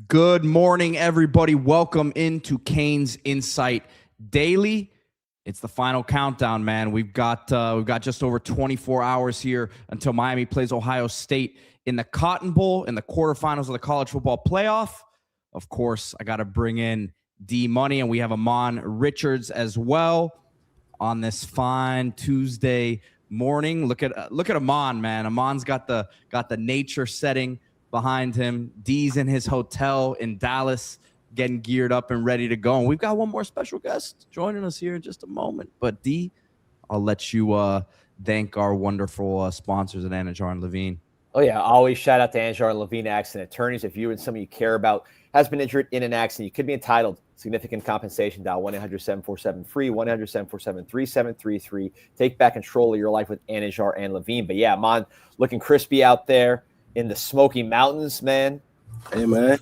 Good morning, everybody. Welcome into CanesInSight Daily. It's the final countdown, man. We've got just over 24 hours here until Miami plays Ohio State in the Cotton Bowl in the quarterfinals of the college football playoff. Of course, I got to bring in D Money, and we have Ahmmon Richards as well on this fine Tuesday morning. Look at Ahmmon, man. Ahmon's got the nature setting behind him. D's in his hotel in Dallas, getting geared up and ready to go. And we've got one more special guest joining us here in just a moment. But D, I'll let you thank our wonderful sponsors at Anajar and Levine. Oh, yeah. Always shout out to Anajar and Levine Accident Attorneys. If you and somebody you care about has been injured in an accident, you could be entitled significant compensation. Dial 1-800-747-FREE, 1-800-747-3733. Take back control of your life with Anajar and Levine. But, yeah, Ahmmon looking crispy out there in the Smoky Mountains, man. Hey, man.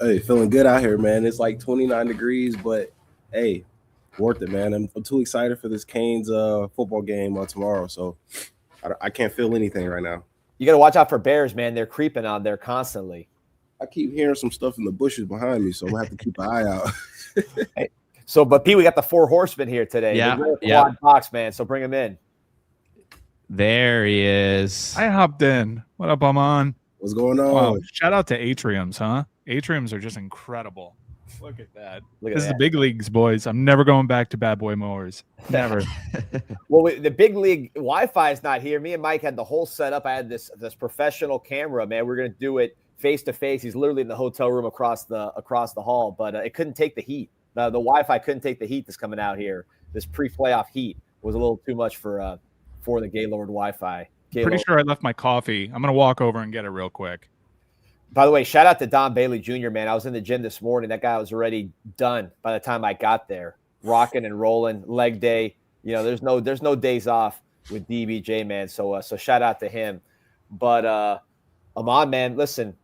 Hey, feeling good out here, man. It's like 29 degrees, but, hey, worth it, man. I'm too excited for this Canes football game tomorrow, so I can't feel anything right now. You got to watch out for bears, man. They're creeping on there constantly. I keep hearing some stuff in the bushes behind me, so we'll have to keep an eye out. Hey, but Pete, we got the four horsemen here today. Yeah, quad box, man. So bring them in. There he is. I hopped in. What up, Ahmmon? What's going on? Wow, shout out to Atriums, huh? Atriums are just incredible. Look at that. This is the big leagues, boys. I'm never going back to Bad Boy Mowers. Never. Well, the big league Wi-Fi is not here. Me and Mike had the whole setup. I had this professional camera, man. We're gonna do it face to face. He's literally in the hotel room across the hall, but it couldn't take the heat. The Wi-Fi couldn't take the heat that's coming out here. This pre-playoff heat was a little too much for the Gaylord Wi-Fi. Pretty sure I left my coffee. I'm gonna walk over and get it real quick. By the way, shout out to Don Bailey Jr., man. I was in the gym this morning. That guy was already done by the time I got there. Rocking and rolling, leg day. You know, there's no days off with DBJ, man. So shout out to him. But Ahmmon, man, listen,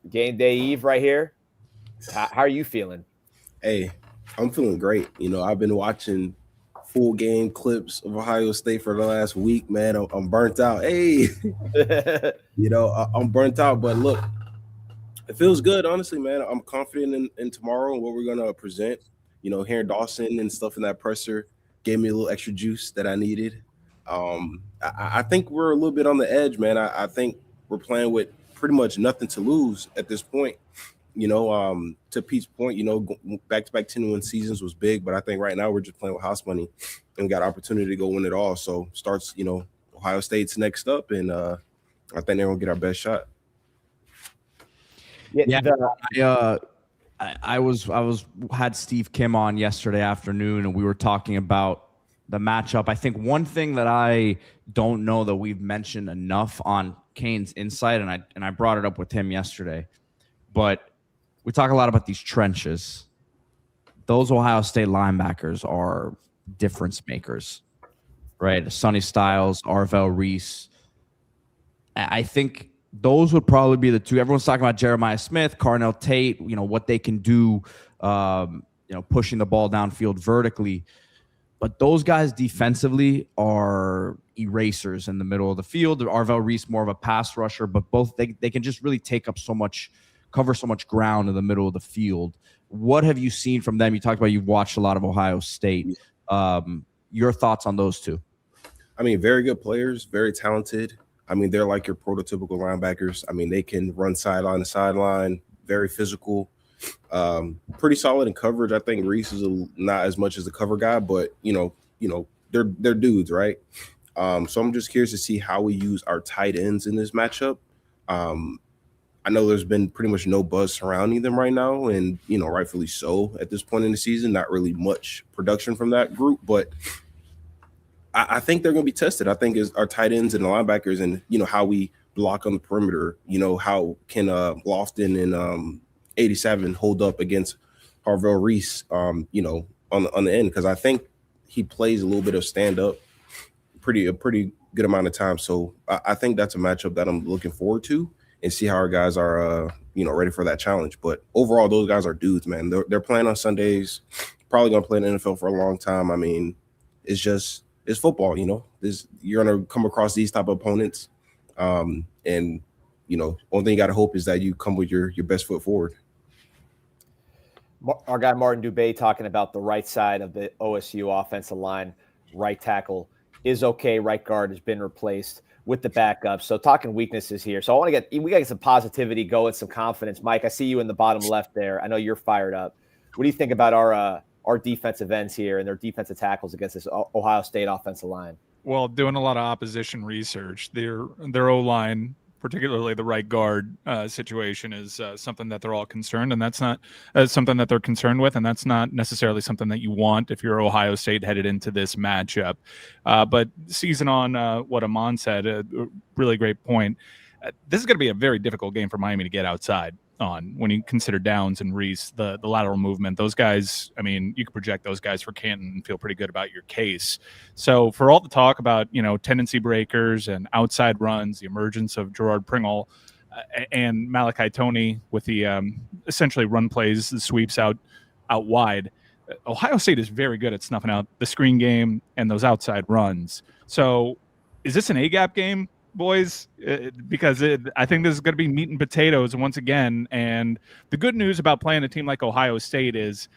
game day eve right here. How are you feeling? Hey, I'm feeling great. You know, I've been watching full game clips of Ohio State for the last week, man. I'm burnt out. Hey, I'm burnt out, but look, it feels good, honestly, man. I'm confident in tomorrow and what we're going to present. You know, hearing Dawson and stuff in that presser gave me a little extra juice that I needed. I think we're a little bit on the edge, man. I think we're playing with pretty much nothing to lose at this point. You know, to Pete's point, you know, back-to-back 10-win seasons was big, but I think right now we're just playing with house money and we got opportunity to go win it all. So starts, you know, Ohio State's next up, and I think they're going to get our best shot. Yeah, I had Steve Kim on yesterday afternoon, and we were talking about the matchup. I think one thing that I don't know that we've mentioned enough on CanesInSight, and I brought it up with him yesterday, but we talk a lot about these trenches. Those Ohio State linebackers are difference makers, right? Sonny Styles, Arvell Reese. I think those would probably be the two. Everyone's talking about Jeremiah Smith, Carnell Tate, you know, what they can do, pushing the ball downfield vertically. But those guys defensively are erasers in the middle of the field. Arvell Reese, more of a pass rusher, but both they can just really cover so much ground in the middle of the field. What have you seen from them? You talked about you've watched a lot of Ohio State. Your thoughts on those two? I mean, very good players, very talented. I mean, they're like your prototypical linebackers. I mean, they can run sideline to sideline, very physical, pretty solid in coverage. I think Reese is not as much as a cover guy, but you know, they're dudes, right? So I'm just curious to see how we use our tight ends in this matchup. I know there's been pretty much no buzz surrounding them right now, and you know, rightfully so at this point in the season. Not really much production from that group, but I think they're going to be tested. I think is our tight ends and the linebackers, and you know how we block on the perimeter. You know how can Lofton and 87 hold up against Arvell Reese. You know on the end, because I think he plays a little bit of stand up, a pretty good amount of time. So I think that's a matchup that I'm looking forward to, and see how our guys are ready for that challenge. But overall, those guys are dudes, man. They're playing on Sundays. Probably going to play in the NFL for a long time. I mean, it's football, you know. You're gonna come across these type of opponents, and you know, only thing you gotta hope is that you come with your best foot forward. Our guy Martin Dubé talking about the right side of the OSU offensive line, right tackle is okay. Right guard has been replaced with the backup. So talking weaknesses here. So we got to get some positivity going, some confidence. Mike, I see you in the bottom left there. I know you're fired up. What do you think about our defensive ends here and their defensive tackles against this Ohio State offensive line? Well, doing a lot of opposition research, their O-line, particularly the right guard situation, is something that they're all concerned, and that's not something that they're concerned with, and that's not necessarily something that you want if you're Ohio State headed into this matchup. But seizing on what Ahmmon said, a really great point. This is going to be a very difficult game for Miami to get outside on when you consider Downs and Reese, the lateral movement. Those guys, I mean, you could project those guys for Canton and feel pretty good about your case. So for all the talk about, tendency breakers and outside runs, the emergence of Gerard Pringle and Malachi Toney with the essentially run plays, the sweeps out wide, Ohio State is very good at snuffing out the screen game and those outside runs. So is this an A-gap game, boys? Because I think this is going to be meat and potatoes once again. And the good news about playing a team like Ohio State is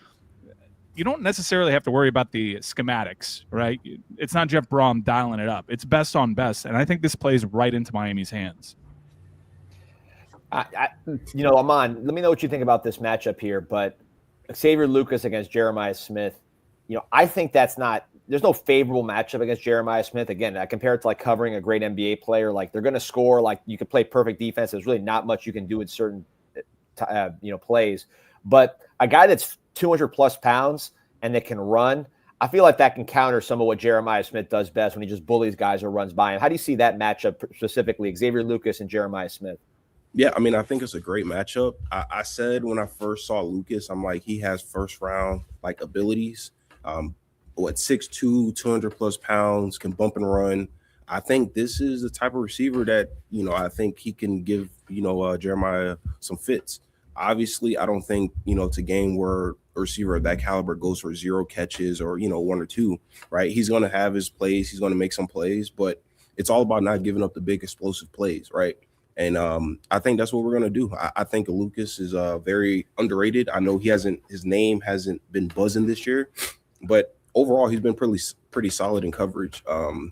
you don't necessarily have to worry about the schematics, right? It's not Jeff Brom dialing it up. It's best on best. And I think this plays right into Miami's hands. Ahmmon, let me know what you think about this matchup here. But Xavier Lucas against Jeremiah Smith, I think there's no favorable matchup against Jeremiah Smith. Again, I compare it to like covering a great NBA player. Like they're going to score. Like you can play perfect defense. There's really not much you can do in certain, plays. But a guy that's 200 plus pounds and that can run, I feel like that can counter some of what Jeremiah Smith does best when he just bullies guys or runs by him. How do you see that matchup specifically, Xavier Lucas and Jeremiah Smith? Yeah, I mean, I think it's a great matchup. I said when I first saw Lucas, I'm like, he has first round like abilities. 6'2", 200 plus pounds, can bump and run. I think this is the type of receiver that, I think he can give, Jeremiah some fits. Obviously, I don't think, it's a game where a receiver of that caliber goes for 0 catches or, 1 or 2, right? He's going to have his plays. He's going to make some plays, but it's all about not giving up the big explosive plays, right? And I think that's what we're going to do. I think Lucas is very underrated. I know his name hasn't been buzzing this year, but overall, he's been pretty solid in coverage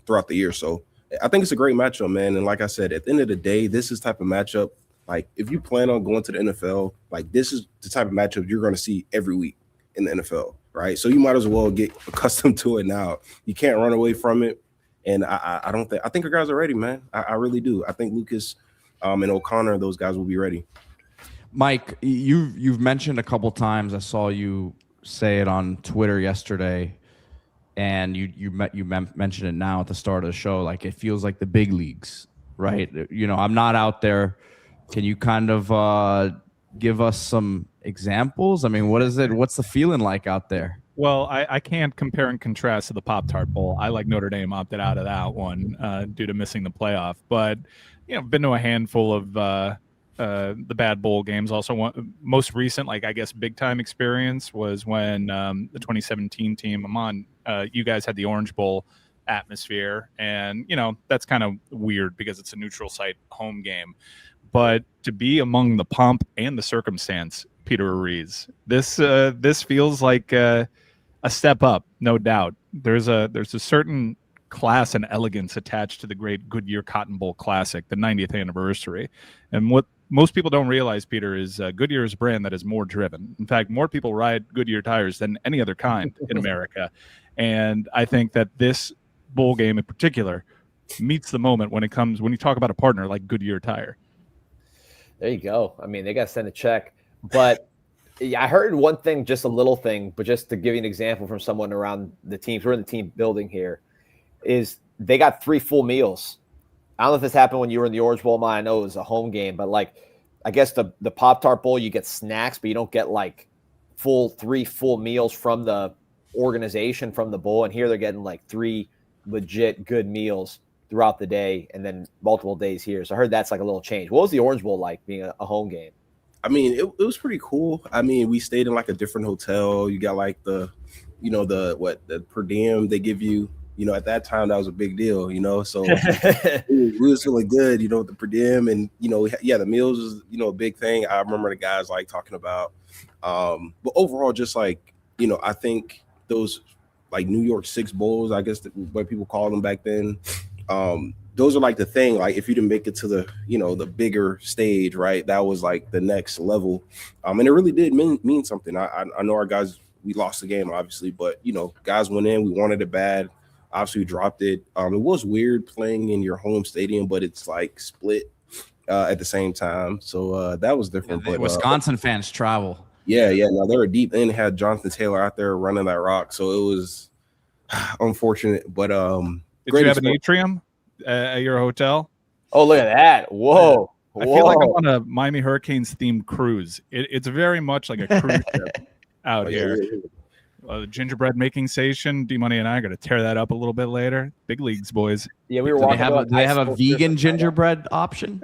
throughout the year. So I think it's a great matchup, man. And like I said, at the end of the day, this is type of matchup. Like if you plan on going to the NFL, like this is the type of matchup you're going to see every week in the NFL, right? So you might as well get accustomed to it now. You can't run away from it. And I think our guys are ready, man. I really do. I think Lucas and O'Connor, those guys will be ready. Mike, you've mentioned a couple times. I saw you say it on Twitter yesterday, and you mentioned it now at the start of the show. Like it feels like the big leagues, right? I'm not out there. Can you kind of give us some examples? I mean, what is it? What's the feeling like out there? Well, I can't compare and contrast to the Pop-Tart Bowl. I like Notre Dame opted out of that one due to missing the playoff. But, I've been to a handful of the bad bowl games. Also, most recent, big time experience was when the 2017 team, Ahmmon, you guys had the Orange Bowl atmosphere. And, that's kind of weird because it's a neutral site home game. But to be among the pomp and the circumstance, Peter Ruiz, this feels like a step up, no doubt. There's a certain class and elegance attached to the great Goodyear Cotton Bowl Classic, the 90th anniversary. And what most people don't realize, Peter, is Goodyear is a brand that is more driven. In fact, more people ride Goodyear tires than any other kind in America. And I think that this bowl game in particular meets the moment when you talk about a partner like Goodyear Tire. There you go. I mean, they got to send a check. But I heard one thing, just a little thing, but just to give you an example from someone around the teams, we're in the team building here, is they got 3 full meals. I don't know if this happened when you were in the Orange Bowl. I know it was a home game, but I guess the Pop-Tart Bowl, you get snacks, but you don't get 3 full meals from the organization, from the bowl. And here they're getting 3 legit good meals throughout the day and then multiple days here. So I heard that's a little change. What was the Orange Bowl like being a home game? I mean, it was pretty cool. I mean, we stayed in a different hotel. You got the per diem they give you. You know, at that time that was a big deal. You know, so we was feeling good. You know, with the per diem, and you know, the meals was a big thing. I remember the guys like talking about. But overall, just like I think those like New York Six Bowls, I guess what people called them back then. Those are like the thing. Like if you didn't make it to the the bigger stage, right? That was like the next level. And it really did mean something. I know our guys, we lost the game obviously, but guys went in. We wanted it bad. Obviously, we dropped it. It was weird playing in your home stadium, but it's like split at the same time. So that was different. But Wisconsin fans travel. Yeah. No, they were deep in. Had Jonathan Taylor out there running that rock, so it was unfortunate. But did you have an atrium at your hotel? Oh, look at that! Whoa. I feel like I'm on a Miami Hurricanes themed cruise. It's very much like a cruise ship out here. Gingerbread making station. D-Money and I are going to tear that up a little bit later. Big leagues, boys. Yeah, we were. Do they have a vegan gingerbread option?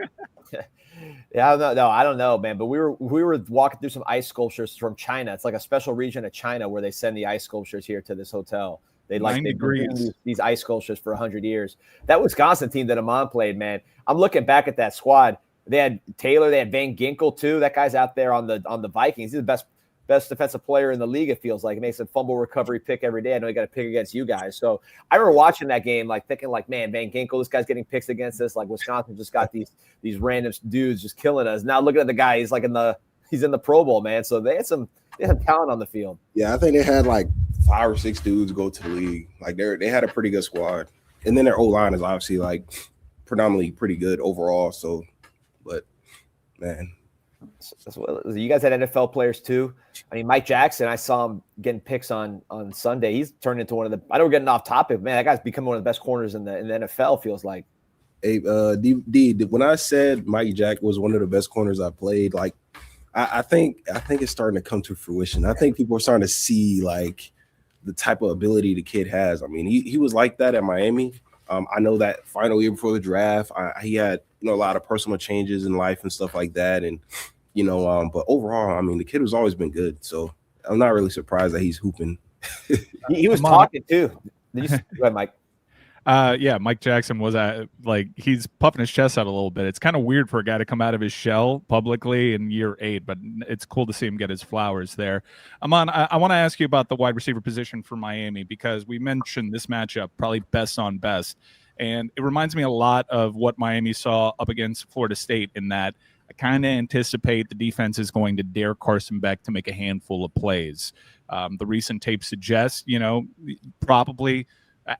Yeah, I don't know, man. But we were walking through some ice sculptures from China. It's like a special region of China where they send the ice sculptures here to this hotel. They've been these ice sculptures for 100 years. That Wisconsin team that Ahmmon played, man. I'm looking back at that squad. They had Taylor, they had Van Ginkel too. That guy's out there on the Vikings. He's the best defensive player in the league, it feels like. He makes a fumble recovery pick every day. I know he got a pick against you guys. So I remember watching that game, like thinking, like, man, Van Ginkel, this guy's getting picks against us. Like Wisconsin just got these random dudes just killing us. Now looking at the guy, he's in the Pro Bowl, man. So they had some talent on the field. Yeah, I think they had like 5 or 6 dudes go to the league. Like they had a pretty good squad, and then their O-line is obviously like predominantly pretty good overall. So, but man. You guys had NFL players too. I mean, Mike Jackson, I saw him getting picks on Sunday. He's turned into one of the – I know we're getting off topic. Man, that guy's become one of the best corners in the NFL, feels like. Hey, D, when I said Mike Jack was one of the best corners I played, like I think it's starting to come to fruition. I think people are starting to see like the type of ability the kid has. I mean, he was like that at Miami. I know that final year before the draft, he had a lot of personal changes in life and stuff like that, and but overall, I mean, the kid has always been good. So I'm not really surprised that he's hooping. He was talking too. Go ahead, Mike. Yeah, Mike Jackson was he's puffing his chest out a little bit. It's kind of weird for a guy to come out of his shell publicly in year 8, but it's cool to see him get his flowers there. Ahmmon, I want to ask you about the wide receiver position for Miami, because we mentioned this matchup probably best on best. And it reminds me a lot of what Miami saw up against Florida State, in that I kind of anticipate the defense is going to dare Carson Beck to make a handful of plays. The recent tape suggests, probably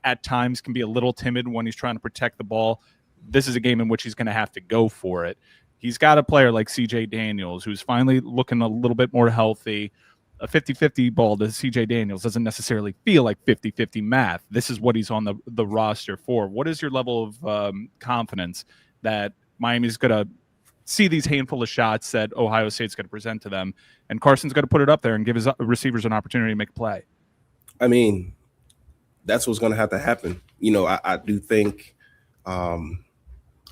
at times can be a little timid when he's trying to protect the ball. This is a game in which he's going to have to go for it. He's got a player like CJ Daniels, who's finally looking a little bit more healthy. A 50-50 ball to CJ Daniels doesn't necessarily feel like 50-50 math. This is what he's on the roster for. What is your level of confidence that Miami's going to see these handful of shots that Ohio State's going to present to them, and Carson's going to put it up there and give his receivers an opportunity to make a play? I mean, that's what's going to have to happen. I do think I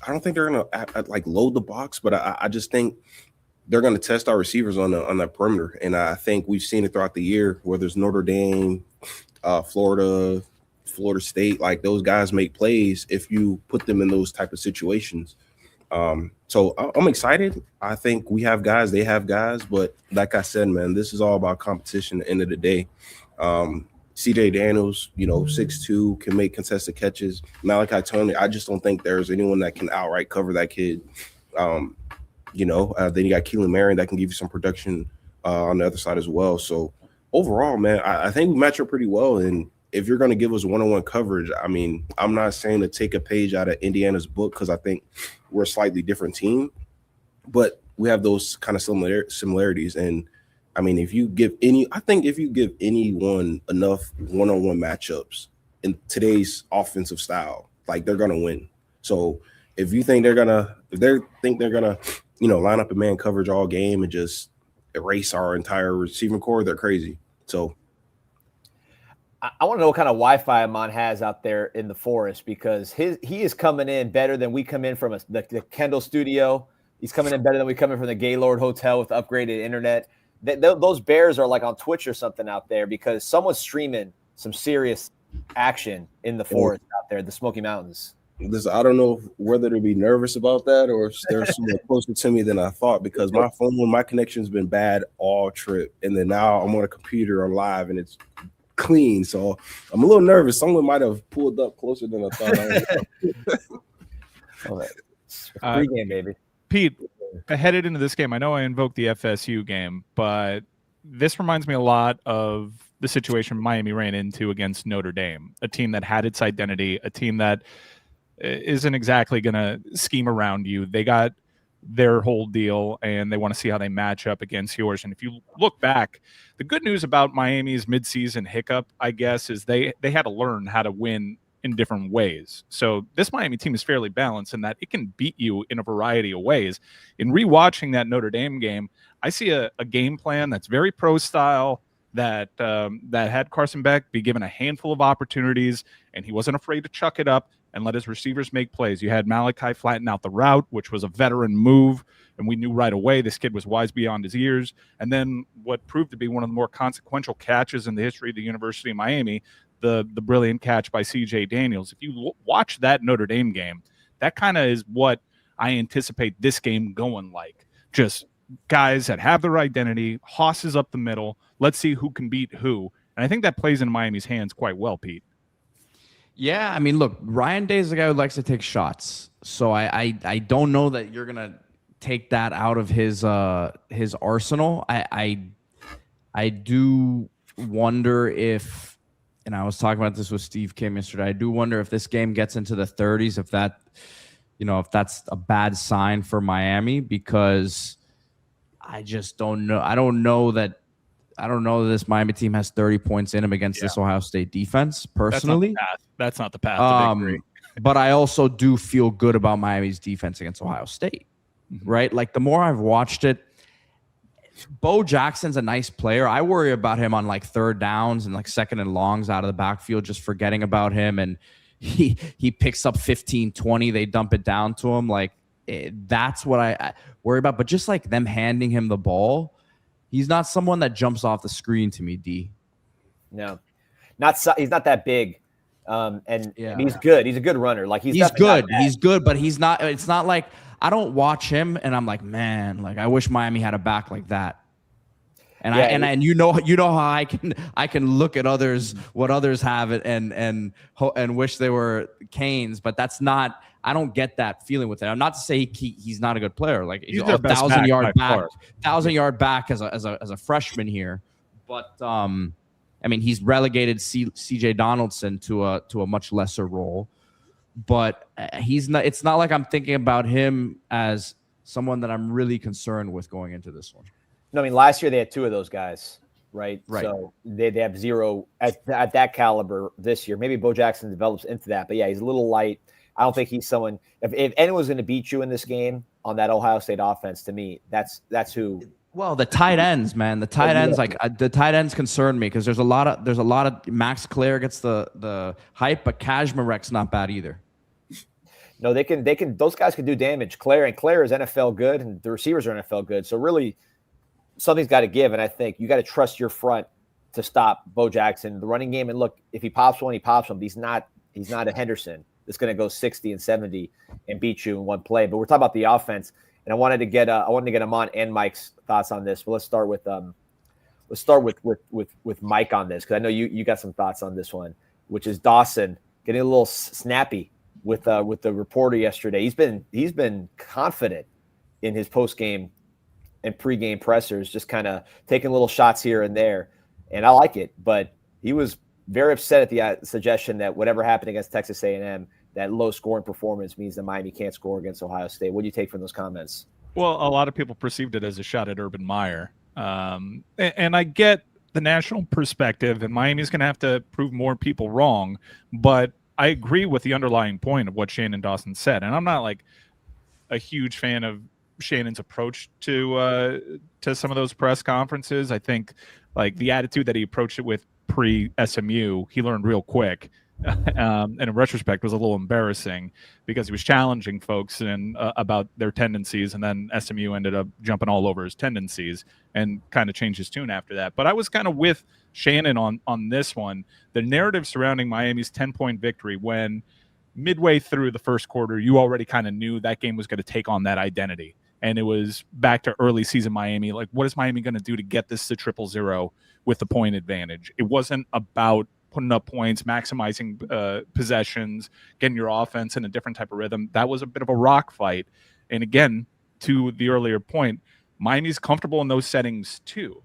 don't think they're going to like load the box, but I just think they're going to test our receivers on the perimeter. And I think we've seen it throughout the year, whether it's Notre Dame, Florida State, like those guys make plays if you put them in those type of situations. So I'm excited. I think we have guys, they have guys, but like I said, man, this is all about competition at the end of the day. CJ Daniels, 6'2", can make contested catches. Malachi Tony, I just don't think there's anyone that can outright cover that kid. Then you got Keelan Marion that can give you some production on the other side as well. So overall, man, I think we match up pretty well. And if you're going to give us one-on-one coverage, I mean, I'm not saying to take a page out of Indiana's book, because I think we're a slightly different team, but we have those kind of similarities. And I mean, if you give anyone enough one-on-one matchups in today's offensive style, like they're going to win. So if they think they're going to, line up in man coverage all game and just erase our entire receiving core, they're crazy. So I want to know what kind of Wi-Fi Ahmmon has out there in the forest, because he is coming in better than we come in from the Kendall studio. He's coming in better than we come in from the Gaylord Hotel with upgraded internet. Those bears are like on Twitch or something out there, because someone's streaming some serious action in the forest out there, the Smoky Mountains. I don't know whether to be nervous about that or if there's someone closer to me than I thought, because my connection's been bad all trip, and then now I'm on a computer, I'm live, and it's clean, so I'm a little nervous. Someone might have pulled up closer than I thought. Pre-game, baby. Pete, headed into this game, I know I invoked the FSU game, but this reminds me a lot of the situation Miami ran into against Notre Dame, a team that had its identity, a team that isn't exactly going to scheme around you. They got their whole deal, and they want to see how they match up against yours. And if you look back, the good news about Miami's midseason hiccup, I guess, is they had to learn how to win in different ways. So this Miami team is fairly balanced in that it can beat you in a variety of ways. In rewatching that Notre Dame game, I see a game plan that's very pro style, that had Carson Beck be given a handful of opportunities, and he wasn't afraid to chuck it up and let his receivers make plays. You had Malachi flatten out the route, which was a veteran move, and we knew right away this kid was wise beyond his years. And then what proved to be one of the more consequential catches in the history of the University of Miami, the brilliant catch by C.J. Daniels. If you watch that Notre Dame game, that kind of is what I anticipate this game going like. Just guys that have their identity, hosses up the middle. Let's see who can beat who. And I think that plays in Miami's hands quite well, Pete. Yeah, I mean, look, Ryan Day is a guy who likes to take shots. So I don't know that you're gonna take that out of his arsenal. I do wonder if, and I was talking about this with Steve Kim yesterday, I do wonder if this game gets into the 30s, if that's a bad sign for Miami, because I just don't know. I don't know that this Miami team has 30 points in them against this Ohio State defense, personally. That's not the path to victory. But I also do feel good about Miami's defense against Ohio State, right? Like, the more I've watched it, Bo Jackson's a nice player. I worry about him on like third downs and like second and longs out of the backfield, just forgetting about him. And he picks up 15, 20. They dump it down to him. Like, that's what I worry about. But just like them handing him the ball, he's not someone that jumps off the screen to me, D. No, he's not that big. And he's good. He's a good runner. Like, he's good. He's good, but he's not. It's not like I don't watch him and I'm like, man, like I wish Miami had a back like that. And and you know how I can look at others, what others have it, and wish they were Canes, but that's not. I don't get that feeling with it. I'm not to say he's not a good player. Like, he's a 1,000-yard back as a freshman here, but I mean, he's relegated C.J. Donaldson to a much lesser role, but he's not. It's not like I'm thinking about him as someone that I'm really concerned with going into this one. No, I mean, last year they had two of those guys, right? So they have zero at that caliber this year. Maybe Bo Jackson develops into that, but yeah, he's a little light. I don't think he's someone. If anyone's going to beat you in this game on that Ohio State offense, to me, that's who. Well, the tight ends, man. The tight ends, the tight ends concern me because there's a lot of Max Clare gets the hype, but Kajmarek's not bad either. No, they can. Those guys can do damage. Clare is NFL good, and the receivers are NFL good. So really, something's got to give, and I think you got to trust your front to stop Bo Jackson, the running game. And look, if he pops one, he pops one. He's not a Henderson that's going to go 60 and 70 and beat you in one play. But we're talking about the offense, and I wanted to get Ahmmon and Mike's thoughts on this. But let's start with Mike on this, because I know you got some thoughts on this one, which is Dawson getting a little snappy with the reporter yesterday. He's been confident in his post game and pregame pressers, just kind of taking little shots here and there, and I like it. But he was very upset at the suggestion that whatever happened against Texas A&M, that low scoring performance means that Miami can't score against Ohio State. What do you take from those comments? Well, a lot of people perceived it as a shot at Urban Meyer, and I get the national perspective, and Miami's going to have to prove more people wrong, but I agree with the underlying point of what Shannon Dawson said, and I'm not like a huge fan of Shannon's approach to some of those press conferences. I think like the attitude that he approached it with pre-SMU, he learned real quick and in retrospect was a little embarrassing because he was challenging folks and about their tendencies, and then SMU ended up jumping all over his tendencies and kind of changed his tune after that. But I was kind of with Shannon on this one. The narrative surrounding Miami's 10-point victory, when midway through the first quarter, you already kind of knew that game was going to take on that identity. And it was back to early season Miami. Like, what is Miami going to do to get this to 0-0 with the point advantage? It wasn't about putting up points, maximizing possessions, getting your offense in a different type of rhythm. That was a bit of a rock fight. And again, to the earlier point, Miami's comfortable in those settings too.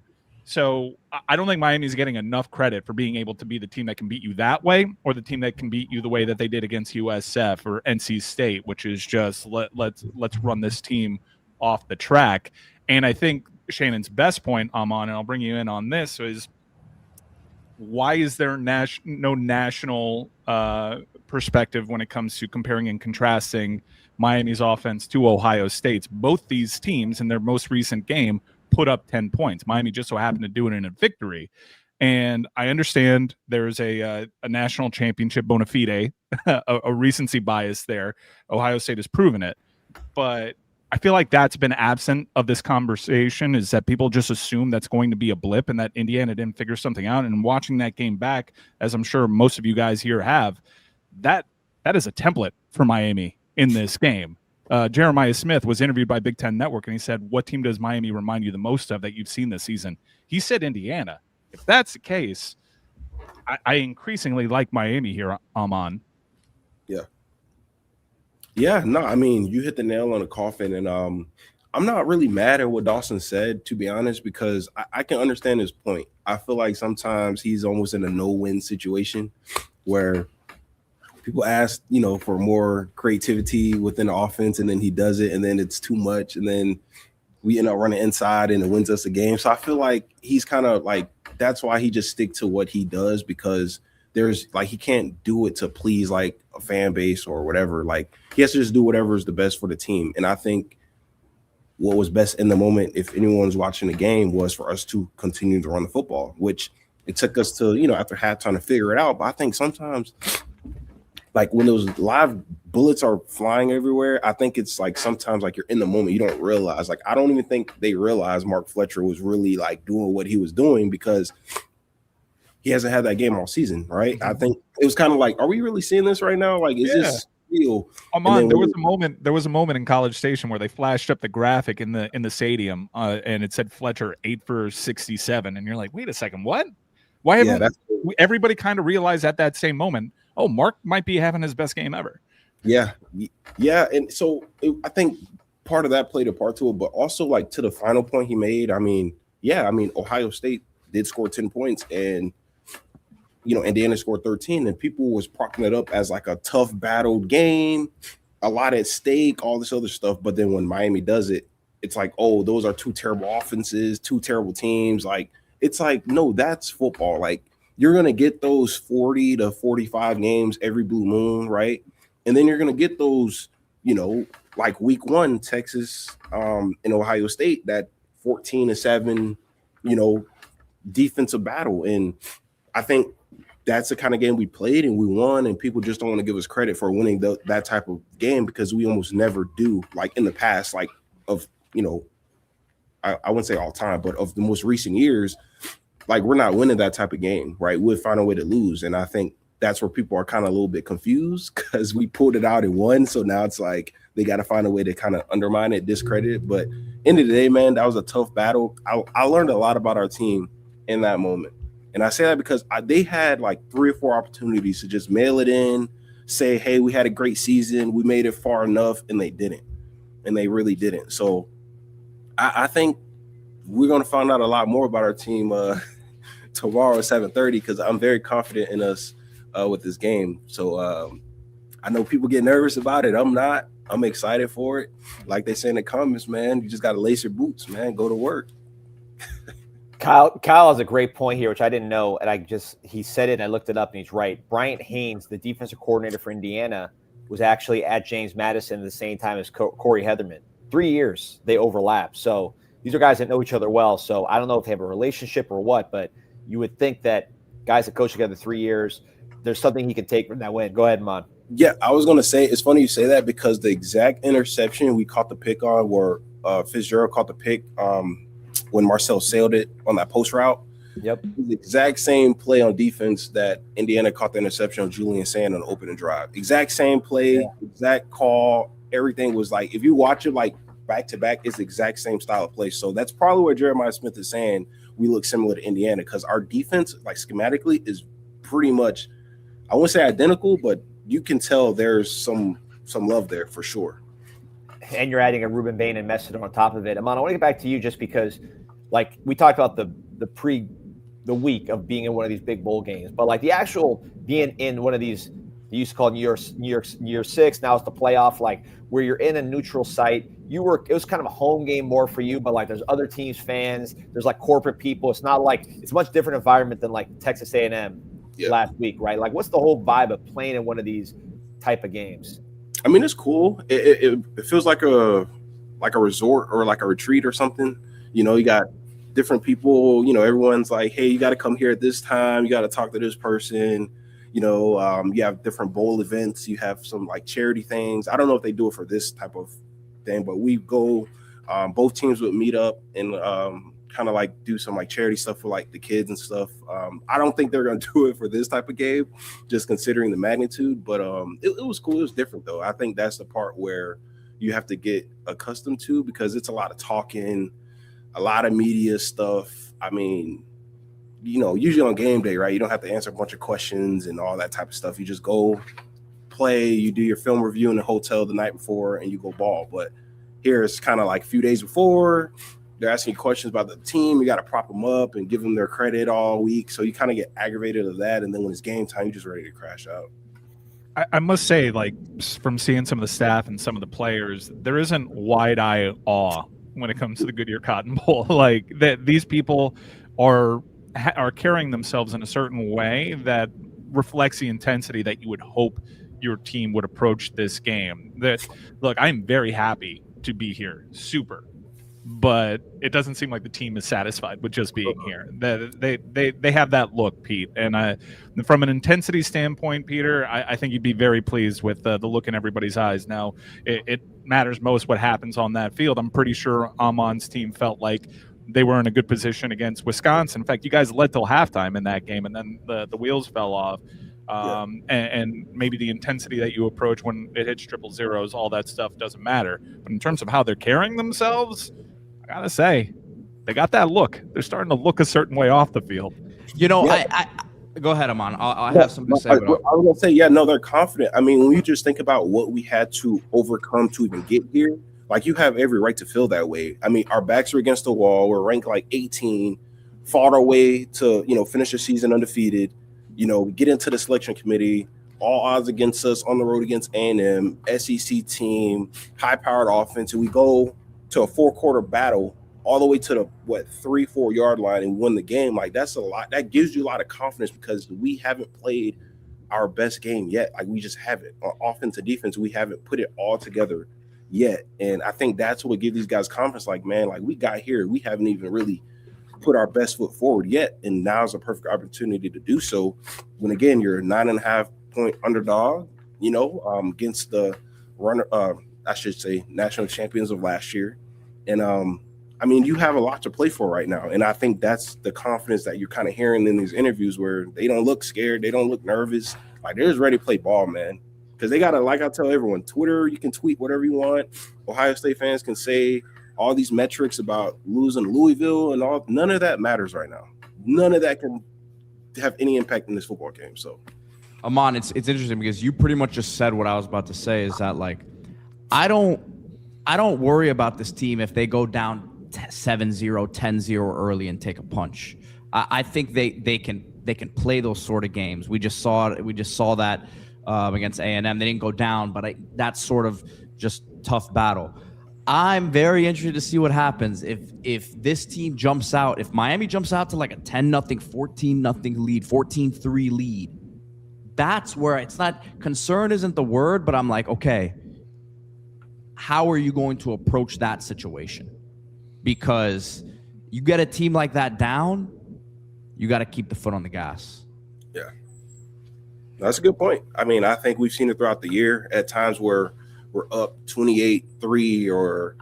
So I don't think Miami's getting enough credit for being able to be the team that can beat you that way, or the team that can beat you the way that they did against USF or NC State, which is just let's run this team off the track. And I think Shannon's best point, Ahmmon, and I'll bring you in on this, is why is there no national perspective when it comes to comparing and contrasting Miami's offense to Ohio State's? Both these teams in their most recent game put up 10 points. Miami just so happened to do it in a victory. And I understand there's a national championship bona fide, a recency bias there. Ohio State has proven it. But I feel like that's been absent of this conversation, is that people just assume that's going to be a blip and that Indiana didn't figure something out. And watching that game back, as I'm sure most of you guys here have, that is a template for Miami in this game. Jeremiah Smith was interviewed by Big Ten Network, and he said, what team does Miami remind you the most of that you've seen this season? He said Indiana. If that's the case, I increasingly like Miami here, Ahmmon. Yeah, no, I mean, you hit the nail on the coffin, and I'm not really mad at what Dawson said, to be honest, because I can understand his point. I feel like sometimes he's almost in a no-win situation where people ask, for more creativity within the offense, and then he does it, and then it's too much, and then we end up running inside, and it wins us a game. So I feel like he's kind of like, that's why he just stick to what he does, because there's like, he can't do it to please like a fan base or whatever. Like, he has to just do whatever is the best for the team. And I think what was best in the moment, if anyone's watching the game, was for us to continue to run the football, which it took us to, after halftime to figure it out. But I think sometimes, like when those live bullets are flying everywhere, I think it's like sometimes like you're in the moment, you don't realize. Like, I don't even think they realized Mark Fletcher was really like doing what he was doing, because he hasn't had that game all season, right? I think it was kind of like, are we really seeing this right now? Like, is this real? There was a moment in College Station where they flashed up the graphic in the stadium, and it said Fletcher 8 for 67, and you're like, wait a second, what? Why haven't everybody kind of realized at that same moment, oh, Mark might be having his best game ever? Yeah, and so I think part of that played a part to it, but also like to the final point he made. I mean, Ohio State did score 10 points, and Indiana scored 13, and people was propping it up as like a tough battled game, a lot at stake, all this other stuff. But then when Miami does it, it's like, oh, those are two terrible offenses, two terrible teams. Like, it's like, no, that's football. Like, you're going to get those 40 to 45 games every blue moon, right? And then you're going to get those, like week 1, Texas and Ohio State, that 14-7, defensive battle. And I think that's the kind of game we played and we won, and people just don't want to give us credit for winning that type of game, because we almost never do. Like in the past, like of, I wouldn't say all time, but of the most recent years, like we're not winning that type of game, right? We'll find a way to lose. And I think that's where people are kind of a little bit confused, because we pulled it out and won. So now it's like they got to find a way to kind of undermine it, discredit it. But end of the day, man, that was a tough battle. I learned a lot about our team in that moment. And I say that because they had like 3 or 4 opportunities to just mail it in, say, hey, we had a great season, we made it far enough, and they didn't. And they really didn't. So I think we're going to find out a lot more about our team tomorrow at 7:30, because I'm very confident in us with this game. So I know people get nervous about it. I'm not. I'm excited for it. Like they say in the comments, man, you just got to lace your boots, man. Go to work. Kyle has a great point here, which I didn't know, and he said it, and I looked it up, and he's right. Bryant Haynes, the defensive coordinator for Indiana, was actually at James Madison at the same time as Corey Heatherman. 3 years they overlap. So these are guys that know each other well. So I don't know if they have a relationship or what, but you would think that guys that coach together 3 years. There's something he can take from that win. Go ahead, Mon. Yeah, I was going to say, it's funny you say that because the exact interception we caught the pick on where Fitzgerald caught the pick when Marcel sailed it on that post route. Yep. The exact same play on defense that Indiana caught the interception on Julian Sand on the opening drive. Exact same play, exact call. Everything was like, if you watch it like back to back, it's the exact same style of play. So that's probably where Jeremiah Smith is saying we look similar to Indiana, because our defense, like schematically, is pretty much, I wouldn't say identical, but you can tell there's some love there for sure. And you're adding a Ruben Bain and Messer on top of it. Ahmmon, I want to get back to you just because, like, we talked about the week of being in one of these big bowl games, but like the actual being in one of these, they used to call it year 6. Now it's the playoff, like where you're in a neutral site. It was kind of a home game more for you, but like there's other teams, fans, there's like corporate people. It's not like, it's a much different environment than like Texas A&M last week, right? Like, what's the whole vibe of playing in one of these type of games? I mean, it's cool. It feels like a resort or like a retreat or something. You know, you got different people, you know, everyone's like, hey, you got to come here at this time. You got to talk to this person. You know, you have different bowl events. You have some like charity things. I don't know if they do it for this type of thing, but we go, both teams would meet up and kind of like do some like charity stuff for like the kids and stuff. I don't think they're going to do it for this type of game, just considering the magnitude, but it was cool. It was different though. I think that's the part where you have to get accustomed to, because it's a lot of talking, a lot of media stuff. I mean, you know, usually on game day, right, you don't have to answer a bunch of questions and all that type of stuff. You just go play, you do your film review in the hotel the night before, and you go ball. But here it's kind of like a few days before, they're asking you questions about the team. You got to prop them up and give them their credit all week. So you kind of get aggravated of that. And then when it's game time, you're just ready to crash out. I must say, like, from seeing some of the staff and some of the players, there isn't wide-eye awe when it comes to the Goodyear Cotton Bowl. Like, that these people are carrying themselves in a certain way that reflects the intensity that you would hope your team would approach this game. That, look, I'm very happy to be here, super, but it doesn't seem like the team is satisfied with just being here. They have that look, Pete, and from an intensity standpoint, Peter, I think you'd be very pleased with the look in everybody's eyes. Now, it matters most what happens on that field. I'm pretty sure Ahmon's team felt like they were in a good position against Wisconsin. In fact, you guys led till halftime in that game, and then the wheels fell off. And maybe the intensity that you approach when it hits 000s, all that stuff doesn't matter. But in terms of how they're carrying themselves, I gotta say, they got that look. They're starting to look a certain way off the field. You know, I go ahead, Ahmmon. I have something to say. I was gonna say, yeah, no, they're confident. I mean, when you just think about what we had to overcome to even get here, like, you have every right to feel that way. I mean, our backs are against the wall. We're ranked like 18, fought our way to, you know, finish the season undefeated. You know, we get into the selection committee, all odds against us on the road against A&M, SEC team, high-powered offense, and we go to a 4-quarter battle all the way to the 3-4 yard line and win the game. Like, that's a lot. That gives you a lot of confidence, because we haven't played our best game yet. Like, we just haven't. On offense and defense, we haven't put it all together yet. And I think that's what gives these guys confidence. Like, man, like, we got here, we haven't even really put our best foot forward yet, and now's a perfect opportunity to do so. When again, you're a 9.5 point underdog, you know, against the runner, I should say, national champions of last year. And I mean, you have a lot to play for right now, and I think that's the confidence that you're kind of hearing in these interviews, where they don't look scared, they don't look nervous, like they're just ready to play ball, man. Because they gotta, like I tell everyone, Twitter, you can tweet whatever you want. Ohio State fans can say all these metrics about losing Louisville and all, none of that matters right now. None of that can have any impact in this football game. So, Ahmmon, it's interesting because you pretty much just said what I was about to say, is that, like, I don't worry about this team if they go down 7-0, 10-0 early and take a punch. I think they can play those sort of games. We just saw that against A&M. They didn't go down, but that's sort of just tough battle. I'm very interested to see what happens if this team jumps out, if Miami jumps out to like a 10-0, 14-0 lead, 14-3 lead. That's where it's not, concern isn't the word, but I'm like, okay, how are you going to approach that situation? Because you get a team like that down, you got to keep the foot on the gas. Yeah. That's a good point. I mean, I think we've seen it throughout the year at times where we're up 28-3 or,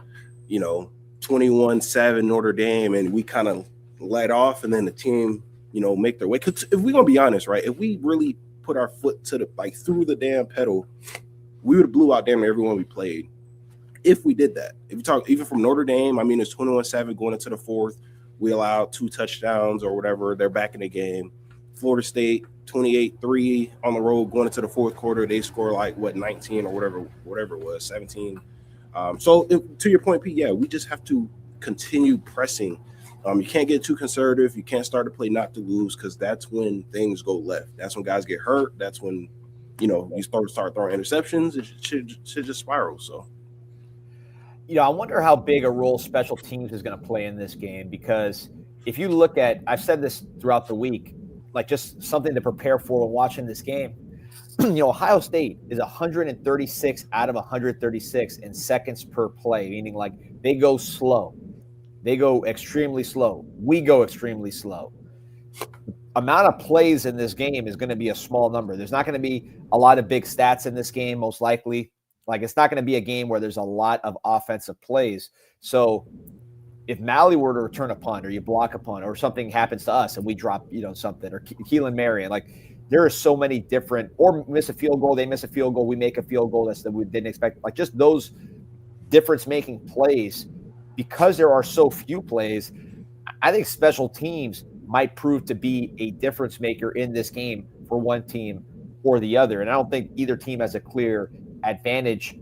21-7 Notre Dame, and we kind of let off, and then the team, make their way. Because if we're going to be honest, right, if we really put our foot to through the damn pedal, we would have blew out damn near everyone we played. If we did that, if you talk even from Notre Dame, I mean, it's 21-7 going into the fourth. We allowed 2 touchdowns or whatever. They're back in the game. Florida State, 28-3 on the road going into the fourth quarter. They score 19 or whatever it was, 17. To your point, Pete, yeah, we just have to continue pressing. You can't get too conservative. You can't start to play not to lose, because that's when things go left. That's when guys get hurt. That's when, you start throwing interceptions. It should just spiral. So. I wonder how big a role special teams is going to play in this game, because if you look at, I've said this throughout the week, just something to prepare for when watching this game. Ohio State is 136 out of 136 in seconds per play, meaning they go slow. They go extremely slow. We go extremely slow. Amount of plays in this game is going to be a small number. There's not going to be a lot of big stats in this game, most likely. It's not going to be a game where there's a lot of offensive plays. So if Malley were to return a punt, or you block a punt, or something happens to us and we drop, something, or Keelan Marion, there are so many different, or miss a field goal, they miss a field goal, we make a field goal that we didn't expect. Just those difference-making plays, because there are so few plays, I think special teams might prove to be a difference maker in this game for one team or the other. And I don't think either team has a clear advantage,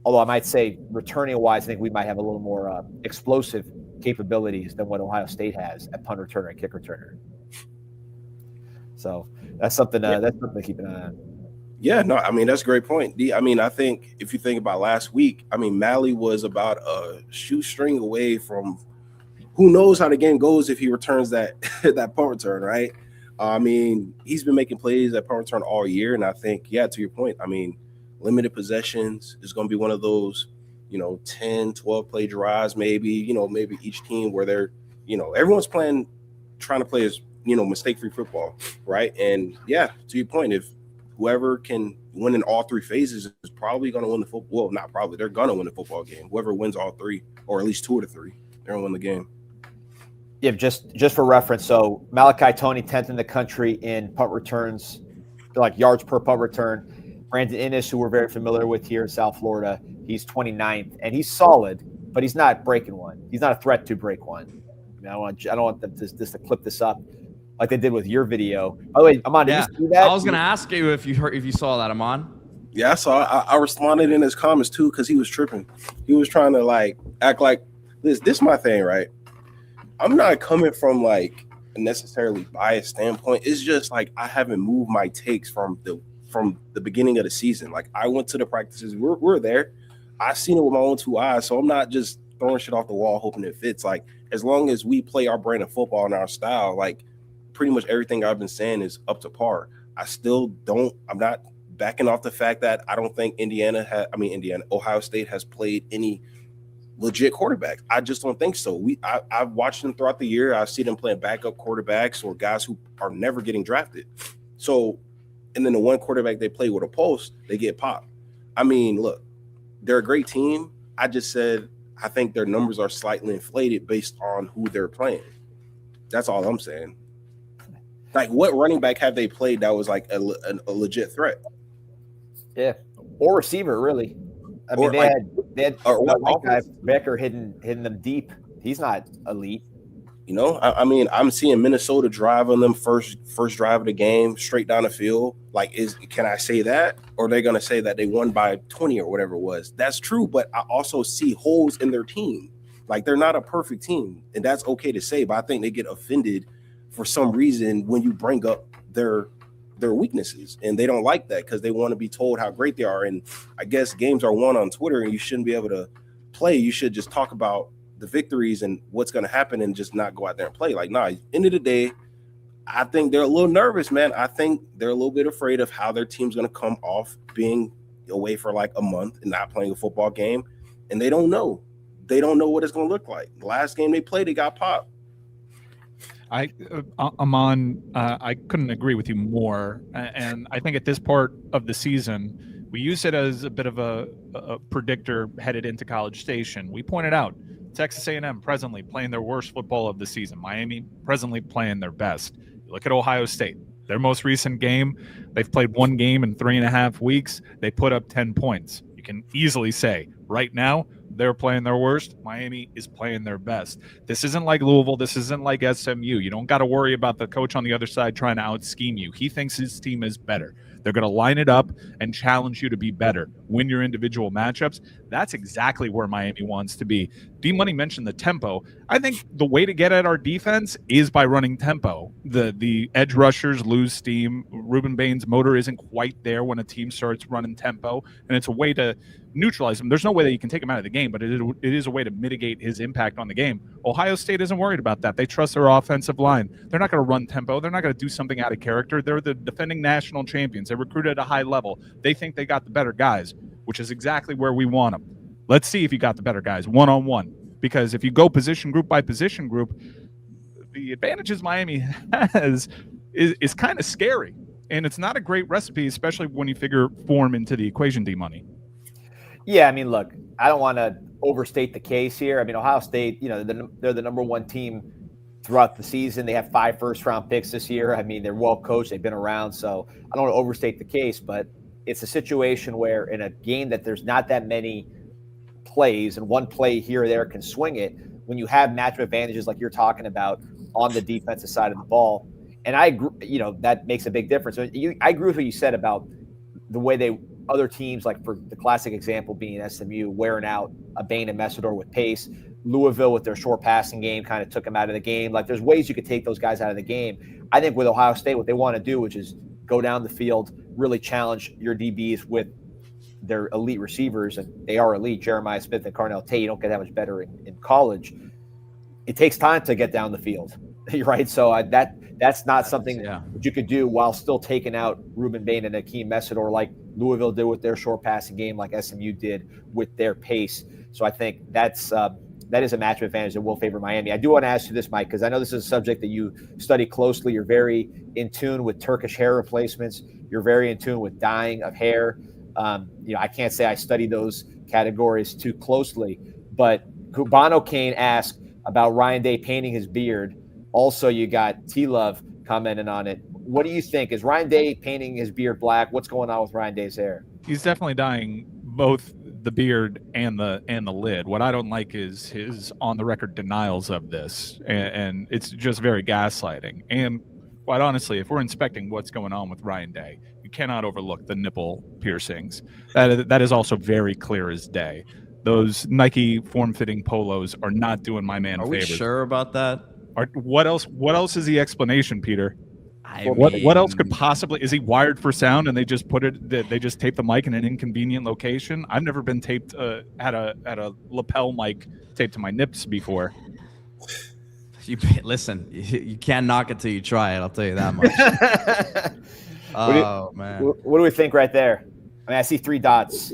although I might say returning-wise, I think we might have a little more explosive capabilities than what Ohio State has at punt returner and kick returner. So that's something to keep an eye on. Yeah, no, I mean, that's a great point. I think if you think about last week, Malley was about a shoestring away from who knows how the game goes if he returns that that punt return, right? He's been making plays at punt return all year, and I think, yeah, to your point, limited possessions is going to be one of those, 10, 12 play drives, maybe each team where they're, everyone's trying to play as, mistake-free football, right? And yeah, to your point, if whoever can win in all 3 phases is probably going to win the football. Well, not probably, they're going to win the football game. Whoever wins all 3, or at least 2 of the 3, they're going to win the game. Yeah, just for reference, so Malachi Toney, 10th in the country in punt returns, yards per punt return. Brandon Innes, who we're very familiar with here in South Florida, he's 29th, and he's solid, but he's not breaking one. He's not a threat to break one. I don't want them to clip this up like they did with your video. By the way, Ahmmon, did you see that? I was going to ask you if you saw that, Ahmmon. Yeah, I saw. I responded in his comments too, because he was tripping. He was trying to act like this. This is my thing, right? I'm not coming from a necessarily biased standpoint. It's just I haven't moved my takes from the beginning of the season. I went to the practices. We're there. I seen it with my own 2 eyes, so I'm not just throwing shit off the wall hoping it fits. As long as we play our brand of football and our style, pretty much everything I've been saying is up to par. I'm not backing off the fact that I don't think Ohio State has played any legit quarterbacks. I just don't think so. I've watched them throughout the year. I see them playing backup quarterbacks or guys who are never getting drafted. So, and then the one quarterback they play with a pulse, they get popped. Look, they're a great team. I just said I think their numbers are slightly inflated based on who they're playing. That's all I'm saying. What running back have they played that was a legit threat? Yeah, or receiver, really. They had guy Becker hitting them deep. He's not elite. I'm seeing Minnesota drive on them first drive of the game straight down the field. Can I say that? Or are they going to say that they won by 20 or whatever it was? That's true, but I also see holes in their team. They're not a perfect team, and that's okay to say, but I think they get offended for some reason when you bring up their weaknesses, and they don't like that because they want to be told how great they are. And I guess games are won on Twitter, and you shouldn't be able to play. You should just talk about the victories and what's going to happen and just not go out there and play. End of the day, I think they're a little nervous, man. I think they're a little bit afraid of how their team's going to come off being away for a month and not playing a football game. And they don't know. They don't know what it's going to look like. The last game they played, they got popped. Ahmmon, I couldn't agree with you more. And I think at this part of the season, we use it as a bit of a predictor headed into College Station. We pointed out Texas A&M presently playing their worst football of the season. Miami presently playing their best. You look at Ohio State. Their most recent game, they've played one game in 3.5 weeks. They put up 10 points. You can easily say right now they're playing their worst. Miami is playing their best. This isn't like Louisville. This isn't like SMU. You don't got to worry about the coach on the other side trying to out-scheme you. He thinks his team is better. They're going to line it up and challenge you to be better, win your individual matchups. That's exactly where Miami wants to be. D-Money mentioned the tempo. I think the way to get at our defense is by running tempo. The edge rushers lose steam. Ruben Bain's motor isn't quite there when a team starts running tempo, and it's a way to neutralize him. There's no way that you can take him out of the game, but it is a way to mitigate his impact on the game. Ohio State isn't worried about that. They trust their offensive line. They're not going to run tempo. They're not going to do something out of character. They're the defending national champions. They recruited at a high level. They think they got the better guys, which is exactly where we want them. Let's see if you got the better guys one-on-one, because if you go position group by position group, the advantages Miami has is kind of scary, and it's not a great recipe, especially when you figure form into the equation, D-Money. Yeah, I mean, look, I don't want to overstate the case here. I mean, Ohio State, they're the number one team throughout the season. They have 5 first-round picks this year. I mean, they're well coached. They've been around, so I don't want to overstate the case, but it's a situation where in a game that there's not that many plays and one play here or there can swing it, when you have matchup advantages like you're talking about on the defensive side of the ball. And I agree, that makes a big difference. I agree with what you said about the way other teams, like for the classic example being SMU, wearing out a Bain and Messidor with pace. Louisville with their short passing game kind of took them out of the game. Like, there's ways you could take those guys out of the game. I think with Ohio State, what they want to do, which is go down the field, really challenge your DBs with their elite receivers, and they are elite, Jeremiah Smith and Carnell Tate. You don't get that much better in college. It takes time to get down the field, right? So that's not something that you could do while still taking out Ruben Bain and Akeem Messidor like Louisville did with their short passing game, like SMU did with their pace. So I think that is a matchup advantage that will favor Miami. I do want to ask you this, Mike, because I know this is a subject that you study closely. You're very in tune with Turkish hair replacements. You're very in tune with dyeing of hair. I can't say I study those categories too closely, but Cubano Kane asked about Ryan Day painting his beard. Also, you got T-Love commenting on it. What do you think? Is Ryan Day painting his beard black? What's going on with Ryan Day's hair? He's definitely dyeing both the beard and the lid. What I don't like is his on the record denials of this, and it's just very gaslighting. And quite honestly, if we're inspecting what's going on with Ryan Day, you cannot overlook the nipple piercings. That is also very clear as day. Those Nike form-fitting polos are not doing my man favors. Are we sure about that? What else is the explanation, Peter? What else could possibly, is he wired for sound and they just tape the mic in an inconvenient location? I've never been taped had a lapel mic taped to my nips before. Listen, you can't knock it till you try it, I'll tell you that much. Man, what do we think right there? I mean, I see 3 dots.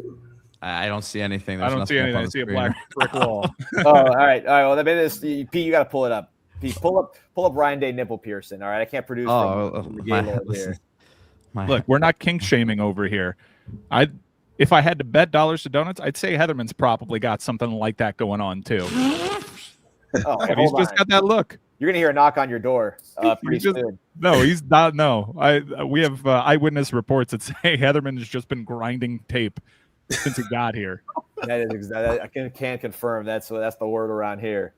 I don't see anything. I don't see anything. I see a black brick wall. All right. Well, Pete, you got to pull it up. Pete, pull up Ryan Day nipple piercing. All right, I can't produce. Look, we're not kink shaming over here. If I had to bet dollars to donuts, I'd say Heatherman's probably got something like that going on too. He's just got that look. You're gonna hear a knock on your door pretty soon. No, he's not. No, we have eyewitness reports that say Heatherman has just been grinding tape since he got here. That is exactly. I can confirm that's the word around here.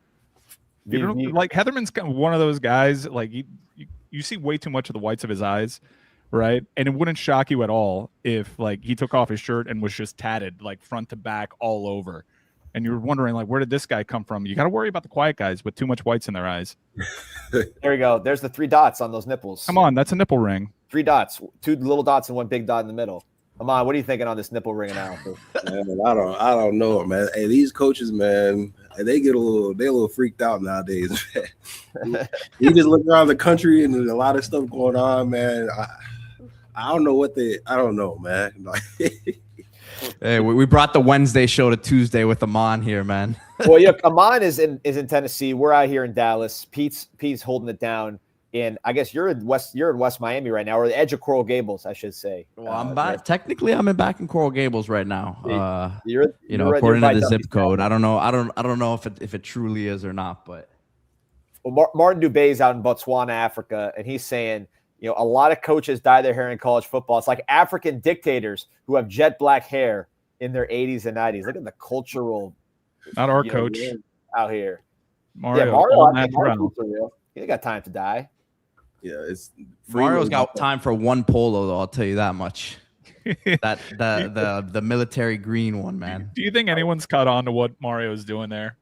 Like Heatherman's one of those guys. Like you see way too much of the whites of his eyes, right? And it wouldn't shock you at all if like he took off his shirt and was just tatted like front to back all over, and you're wondering like where did this guy come from? You got to worry about the quiet guys with too much whites in their eyes. There we go. There's the 3 dots on those nipples. Come on, that's a nipple ring. 3 dots, 2 little dots and 1 big dot in the middle. Ahmmon, what are you thinking on this nipple ring analysis? Man, I don't know, man. Hey, these coaches, man, they a little freaked out nowadays. You just look around the country and there's a lot of stuff going on, man. I don't know, man. Hey, we brought the Wednesday show to Tuesday with Ahmmon here, man. Well, yeah, Ahmmon is in Tennessee. We're out here in Dallas. Pete's holding it down. And I guess you're in West Miami right now, or the edge of Coral Gables, I should say. Well, I'm back. Technically, I'm back in Coral Gables right now. You're according to the Duffy zip code. I don't know if it truly is or not, but well, Martin Dubé's out in Botswana, Africa, and he's saying, a lot of coaches dye their hair in college football. It's like African dictators who have jet black hair in their 80s and 90s. Look at the cultural. Not our coach out here. Mario. He got time to dye. Yeah, it's Mario's got time for one polo though. I'll tell you that much. the military green one, man. Do you think anyone's caught on to what Mario's doing there?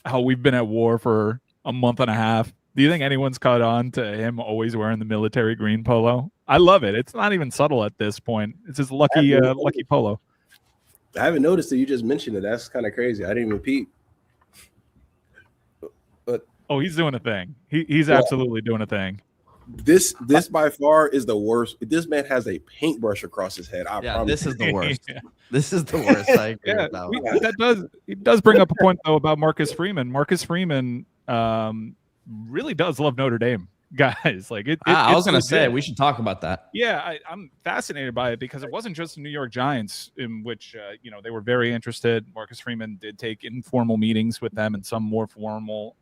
How we've been at war for a month and a half. Do you think anyone's caught on to him always wearing the military green polo? I love it. It's not even subtle at this point. It's his lucky polo. I haven't noticed it. You just mentioned it. That's kind of crazy. I didn't even peep. Oh, he's doing a thing. He's absolutely doing a thing. This by far is the worst. This man has a paintbrush across his head. I promise. This is the worst. This is the worst. I agree with that one. It does bring up a point though about Marcus Freeman. Marcus Freeman really does love Notre Dame, guys. Like I was gonna say we should talk about that. Yeah, I'm fascinated by it because it wasn't just the New York Giants in which they were very interested. Marcus Freeman did take informal meetings with them, and some more formal.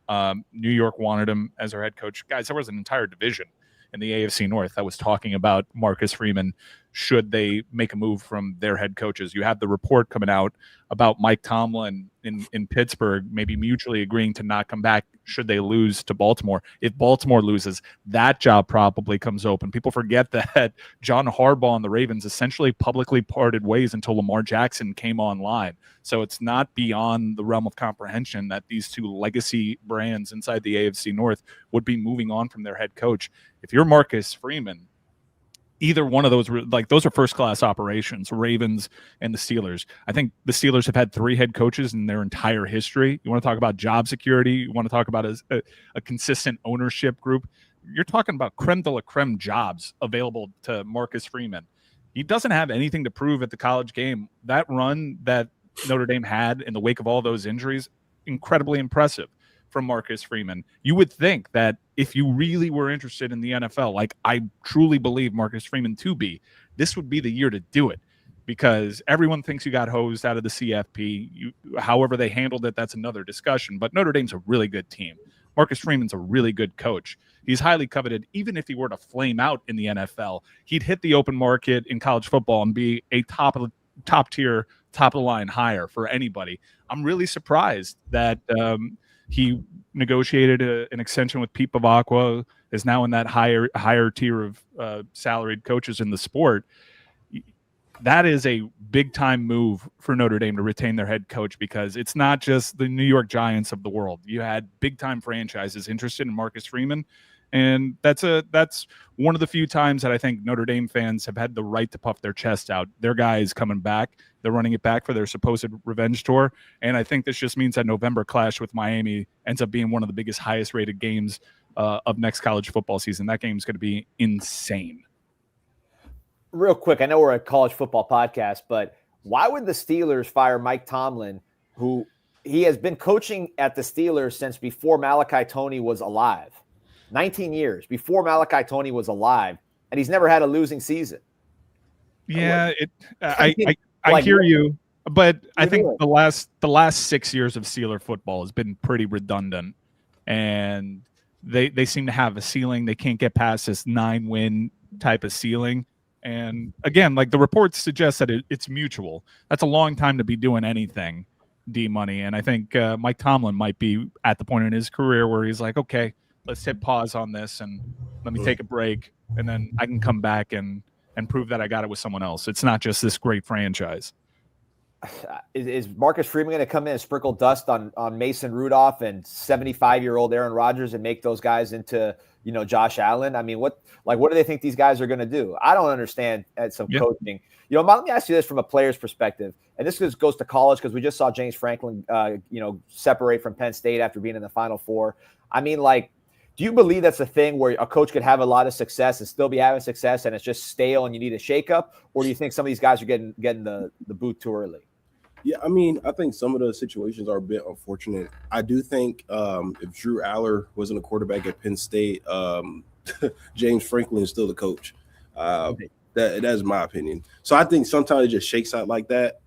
New York wanted him as their head coach. Guys, there was an entire division in the AFC North that was talking about Marcus Freeman should they make a move from their head coaches. You have the report coming out about Mike Tomlin in Pittsburgh maybe mutually agreeing to not come back should they lose to Baltimore. If Baltimore loses, that job probably comes open. People forget that John Harbaugh and the Ravens essentially publicly parted ways until Lamar Jackson came online. So it's not beyond the realm of comprehension that these two legacy brands inside the AFC North would be moving on from their head coach. If you're Marcus Freeman, either one of those, like those are first-class operations, Ravens and the Steelers. I think the Steelers have had 3 head coaches in their entire history. You want to talk about job security? You want to talk about a consistent ownership group? You're talking about creme de la creme jobs available to Marcus Freeman. He doesn't have anything to prove at the college game. That run that Notre Dame had in the wake of all those injuries, incredibly impressive from Marcus Freeman. You would think that if you really were interested in the NFL, like I truly believe Marcus Freeman to be, this would be the year to do it because everyone thinks you got hosed out of the CFP. However they handled it, that's another discussion. But Notre Dame's a really good team. Marcus Freeman's a really good coach. He's highly coveted. Even if he were to flame out in the NFL, he'd hit the open market in college football and be a top tier, top of the line hire for anybody. I'm really surprised that he negotiated an extension with Pete Bavacqua, is now in that higher tier of salaried coaches in the sport. That is a big time move for Notre Dame to retain their head coach because it's not just the New York Giants of the world. You had big time franchises interested in Marcus Freeman. And that's one of the few times that I think Notre Dame fans have had the right to puff their chest out. Their guy is coming back. They're running it back for their supposed revenge tour. And I think this just means that November clash with Miami ends up being one of the biggest, highest rated games of next college football season. That game's going to be insane. Real quick, I know we're a college football podcast, but why would the Steelers fire Mike Tomlin, who he has been coaching at the Steelers since before Malachi Toney was alive? 19 years before Malachi Toney was alive, and he's never had a losing season. Yeah, I hear you, but I think the last 6 years of Steeler football has been pretty redundant, and they seem to have a ceiling. They can't get past this 9-win type of ceiling. And again, like the reports suggest that it's mutual. That's a long time to be doing anything, D-Money. And I think Mike Tomlin might be at the point in his career where he's like, okay, let's hit pause on this and let me take a break, and then I can come back and prove that I got it with someone else. It's not just this great franchise. Is Marcus Freeman going to come in and sprinkle dust on Mason Rudolph and 75-year-old Aaron Rodgers and make those guys into, Josh Allen? I mean, what do they think these guys are going to do? I don't understand coaching. Let me ask you this from a player's perspective, and this goes to college because we just saw James Franklin, separate from Penn State after being in the Final Four. I mean, do you believe that's a thing where a coach could have a lot of success and still be having success and it's just stale and you need a shakeup? Or do you think some of these guys are getting the boot too early? Yeah, I mean, I think some of the situations are a bit unfortunate. I do think if Drew Aller wasn't a quarterback at Penn State, James Franklin is still the coach. That's my opinion. So I think sometimes it just shakes out like that.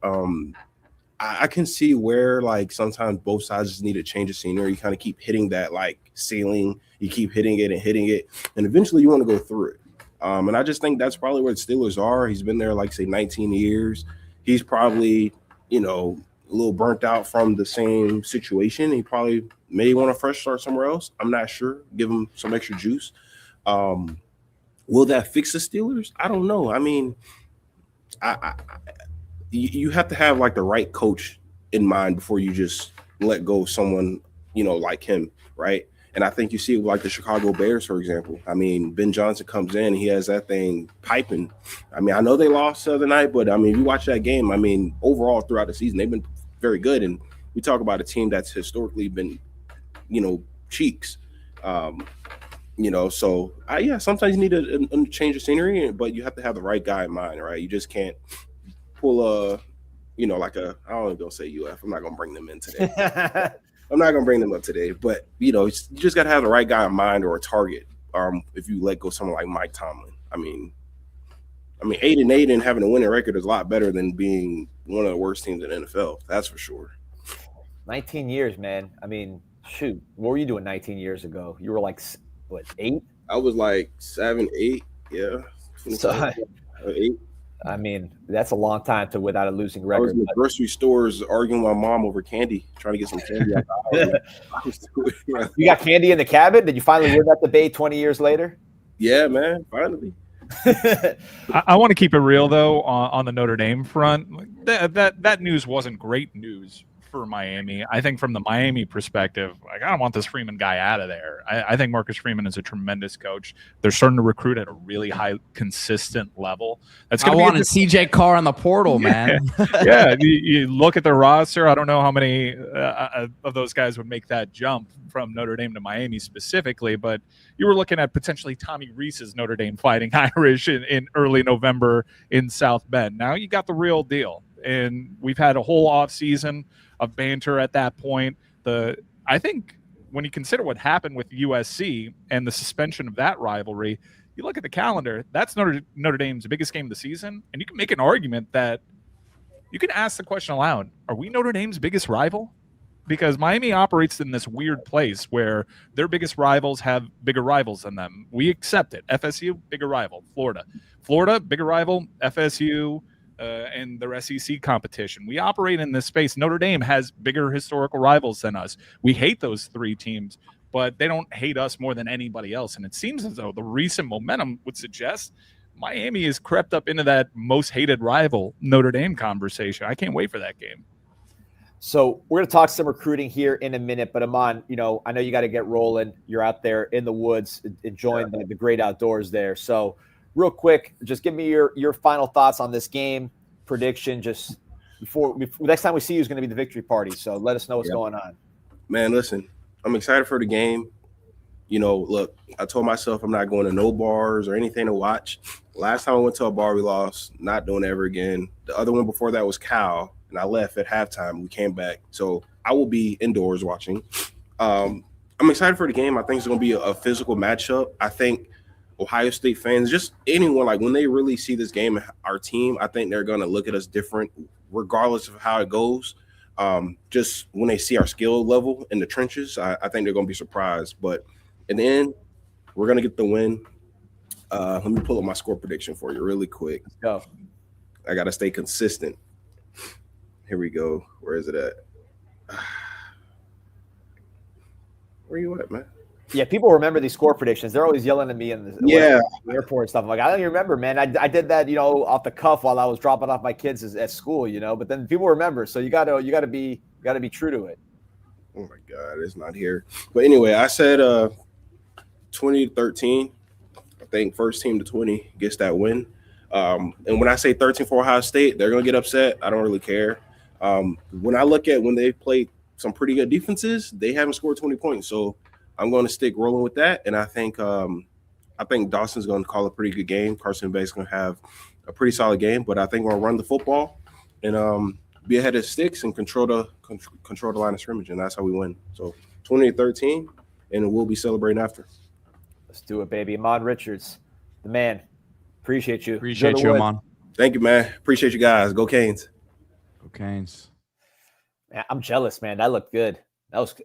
I can see where like sometimes both sides just need to change the scenery. You kind of keep hitting that like ceiling. You keep hitting it, and eventually you want to go through it. And I just think that's probably where the Steelers are. He's been there like say 19 years. He's probably a little burnt out from the same situation. He probably may want a fresh start somewhere else. I'm not sure. Give him some extra juice. Will that fix the Steelers? I don't know. I mean, you have to have like the right coach in mind before you just let go of someone, like him, right? And I think you see like the Chicago Bears, for example. I mean, Ben Johnson comes in, he has that thing piping. I mean, I know they lost the other night, but I mean, if you watch that game, I mean, overall throughout the season, they've been very good. And we talk about a team that's historically been, cheeks. So sometimes you need a change of scenery, but you have to have the right guy in mind, right? You just can't pull I don't want to say UF. I'm not going to bring them in today. I'm not going to bring them up today, but you just got to have the right guy in mind or a target. If you let go someone like Mike Tomlin, I mean 8-8 and having a winning record is a lot better than being one of the worst teams in the NFL. That's for sure. 19 years, man. I mean, shoot, what were you doing 19 years ago? You were like, what, 8? I was like 7, 8. Yeah. So, 8. I mean, that's a long time without a losing record. I was in the grocery stores arguing with my mom over candy, trying to get some candy out the house. You got candy in the cabinet? Did you finally win that debate 20 years later? Yeah, man, finally. I want to keep it real though on the Notre Dame front. That news wasn't great news for Miami. I think from the Miami perspective, like I don't want this Freeman guy out of there. I think Marcus Freeman is a tremendous coach. They're starting to recruit at a really high, consistent level. I wanted CJ Carr on the portal, man. Yeah, you look at their roster. I don't know how many of those guys would make that jump from Notre Dame to Miami specifically, but you were looking at potentially Tommy Reese's Notre Dame Fighting Irish in early November in South Bend. Now you got the real deal, and we've had a whole off season of banter at that point. I think when you consider what happened with USC and the suspension of that rivalry, you look at the calendar, that's Notre Dame's biggest game of the season, and you can make an argument that you can ask the question aloud, are we Notre Dame's biggest rival? Because Miami operates in this weird place where their biggest rivals have bigger rivals than them. We accept it. FSU, bigger rival. Florida, bigger rival. FSU, and their SEC competition. We operate in this space. Notre Dame has bigger historical rivals than us. We hate those three teams, but they don't hate us more than anybody else. And it seems as though the recent momentum would suggest Miami has crept up into that most hated rival Notre Dame conversation. I can't wait for that game. So we're going to talk some recruiting here in a minute, but Ahmmon, I know you got to get rolling. You're out there in the woods enjoying the great outdoors there. So real quick, just give me your final thoughts on this game, prediction, just before next time we see you is going to be the victory party. So let us know what's going on. Man, listen, I'm excited for the game. Look, I told myself I'm not going to no bars or anything to watch. Last time I went to a bar, we lost. Not doing it ever again. The other one before that was Cal, and I left at halftime. We came back. So I will be indoors watching. I'm excited for the game. I think it's going to be a physical matchup. I think Ohio State fans, just anyone, like when they really see this game, our team, I think they're going to look at us different regardless of how it goes. Just when they see our skill level in the trenches, I think they're going to be surprised. But in the end, we're going to get the win. Let me pull up my score prediction for you really quick. Let's go. I got to stay consistent. Here we go. Where is it at? Where you at, man? Yeah, people remember these score predictions. They're always yelling at me in the airport and stuff. I'm like, I don't even remember, man. I did that, off the cuff while I was dropping off my kids at school, But then people remember, so you gotta be true to it. Oh my God, it's not here. But anyway, I said 20-13. I think first team to 20 gets that win. And when I say 13 for Ohio State, they're gonna get upset. I don't really care. When I look at when they played some pretty good defenses, they haven't scored 20 points. So I'm going to stick rolling with that, and I think Dawson's going to call a pretty good game. Carson Bay's going to have a pretty solid game, but I think we're going to run the football, and be ahead of sticks and control the line of scrimmage, and that's how we win. So 2013, and we'll be celebrating after. Let's do it, baby. Ahmmon Richards, the man. Appreciate you. Appreciate you, Ahmmon. Thank you, man. Appreciate you guys. Go Canes. Go Canes. Man, I'm jealous, man. That looked good. That was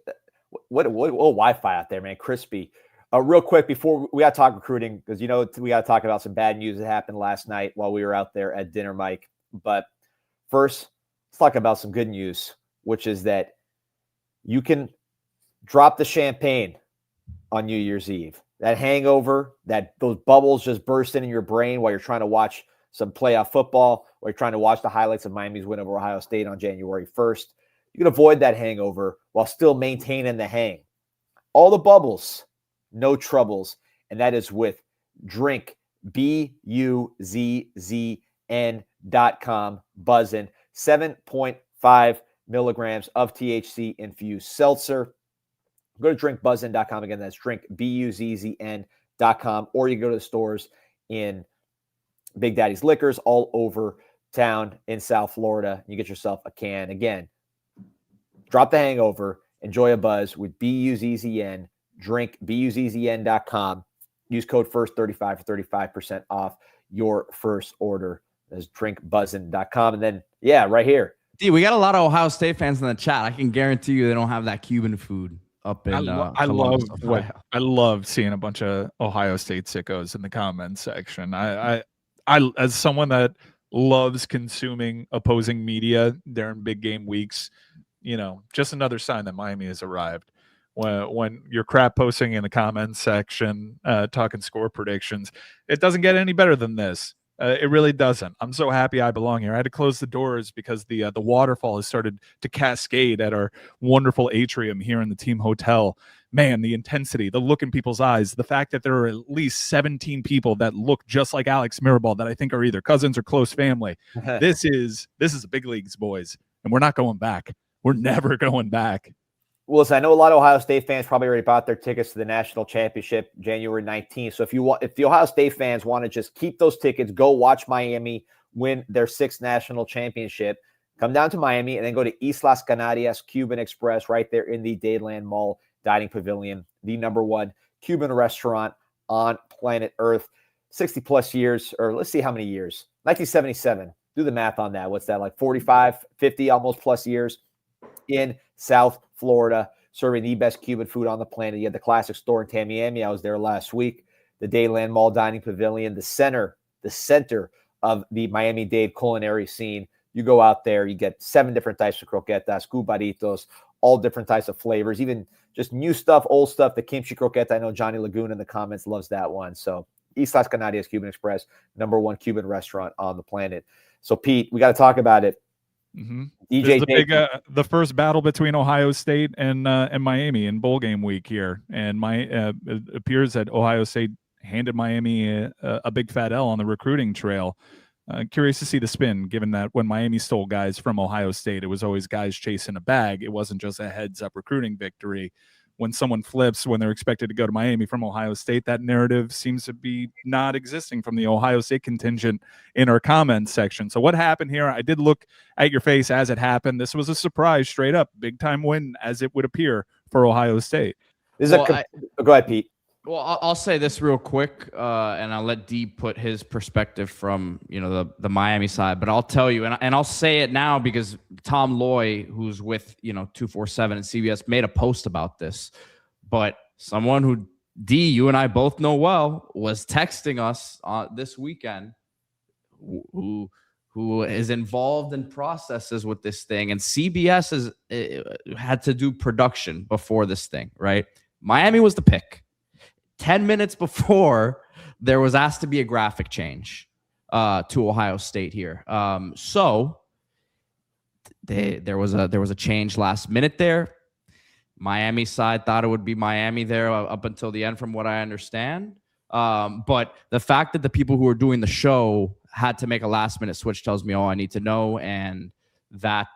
what Wi-Fi out there, man. Crispy. Real quick before we got to talk recruiting, because we got to talk about some bad news that happened last night while we were out there at dinner, Mike. But first, let's talk about some good news, which is that you can drop the champagne on New Year's Eve. That hangover, those bubbles just bursting in your brain while you're trying to watch some playoff football, or you're trying to watch the highlights of Miami's win over Ohio State on January 1st. You can avoid that hangover while still maintaining the hang. All the bubbles, no troubles, and that is with Drink, BUZZN.com, BUZZN, 7.5 milligrams of THC infused seltzer. Go to drinkbuzzn.com. Again, that's drink, BUZZN.com, or you go to the stores in Big Daddy's Liquors all over town in South Florida. You get yourself a can. Again, drop the hangover, enjoy a buzz with BUZZN. Drink, BUZZN.com. Use code FIRST35 for 35% off your first order. That's drinkbuzzn.com. And then, right here. Dude, we got a lot of Ohio State fans in the chat. I can guarantee you they don't have that Cuban food up in I love seeing a bunch of Ohio State sickos in the comments section. I as someone that loves consuming opposing media during big game weeks, just another sign that Miami has arrived. When you're crap posting in the comments section, talking score predictions, it doesn't get any better than this. It really doesn't. I'm so happy I belong here. I had to close the doors because the waterfall has started to cascade at our wonderful atrium here in the team hotel. Man, the intensity, the look in people's eyes, the fact that there are at least 17 people that look just like Alex Mirabal that I think are either cousins or close family. This is the big leagues, boys, and we're not going back. We're never going back. Well, listen, I know a lot of Ohio State fans probably already bought their tickets to the national championship January 19th. So if the Ohio State fans want to just keep those tickets, go watch Miami win their 6th national championship, come down to Miami and then go to Islas Canarias Cuban Express right there in the Dayland Mall Dining Pavilion, the #1 Cuban restaurant on planet Earth. 60 plus years, or let's see how many years. 1977. Do the math on that. What's that, like 45, 50 almost plus years in South Florida, serving the best Cuban food on the planet. You had the classic store in Tamiami. I was there last week. The Dayland Mall Dining Pavilion, the center of the Miami-Dade culinary scene. You go out there, you get 7 different types of croquetas, cubaritos, all different types of flavors, even just new stuff, old stuff. The kimchi croqueta, I know Johnny Laguna in the comments loves that one. So Islas Canarias Cuban Express, #1 Cuban restaurant on the planet. So Pete, we got to talk about it. Mm-hmm. The first battle between Ohio State and Miami in bowl game week here, and it appears that Ohio State handed Miami a big fat L on the recruiting trail. Curious to see the spin, given that when Miami stole guys from Ohio State, it was always guys chasing a bag. It wasn't just a heads-up recruiting victory. When someone flips, when they're expected to go to Miami from Ohio State, that narrative seems to be not existing from the Ohio State contingent in our comments section. So what happened here? I did look at your face as it happened. This was a surprise, straight up, big-time win, as it would appear, for Ohio State. Go ahead, Pete. Well, I'll say this real quick, and I'll let Dee put his perspective from the Miami side. But I'll tell you, and I'll say it now because Tom Loy, who's with 247 and CBS, made a post about this. But someone who Dee, you and I both know well, was texting us this weekend, who is involved in processes with this thing, and CBS had to do production before this thing, right? Miami was the pick. 10 minutes before, there was asked to be a graphic change to Ohio State here. So there was a change last minute there. Miami side thought it would be Miami there up until the end, from what I understand. But the fact that the people who were doing the show had to make a last minute switch tells me all I need to know, and that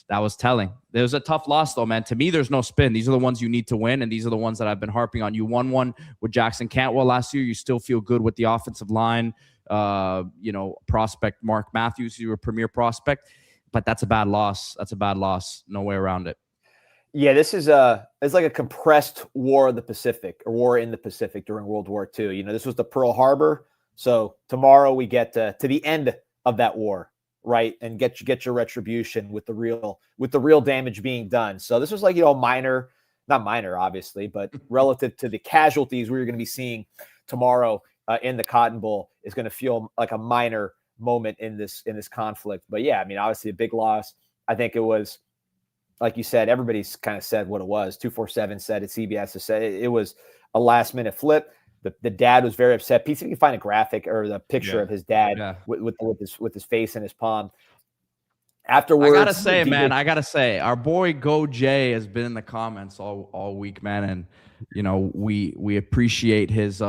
was telling. It was a tough loss, though, man. To me, there's no spin. These are the ones you need to win, and these are the ones that I've been harping on. You won one with Jackson Cantwell last year. You still feel good with the offensive line. Prospect Mark Matthews, you were a premier prospect. but that's a bad loss. That's a bad loss. No way around it. Yeah, this is it's like a compressed war of the Pacific, or war in the Pacific during World War II. You know, this was the Pearl Harbor. So tomorrow we get to the end of that war, right? And get your retribution with the real damage being done. So this was like, you know, not minor, obviously, but relative to the casualties we're going to be seeing tomorrow in the Cotton Bowl is going to feel like a minor moment in this conflict. But yeah, I mean, obviously a big loss. I think it was, like you said, everybody's kind of said what it was. 247 said it. CBS has said it was a last minute flip. The dad was very upset. Pete, if you can find a graphic or the picture of his dad with his face in his palm. Afterwards, I gotta say, our boy Go Jay has been in the comments all week, man, and you know we appreciate his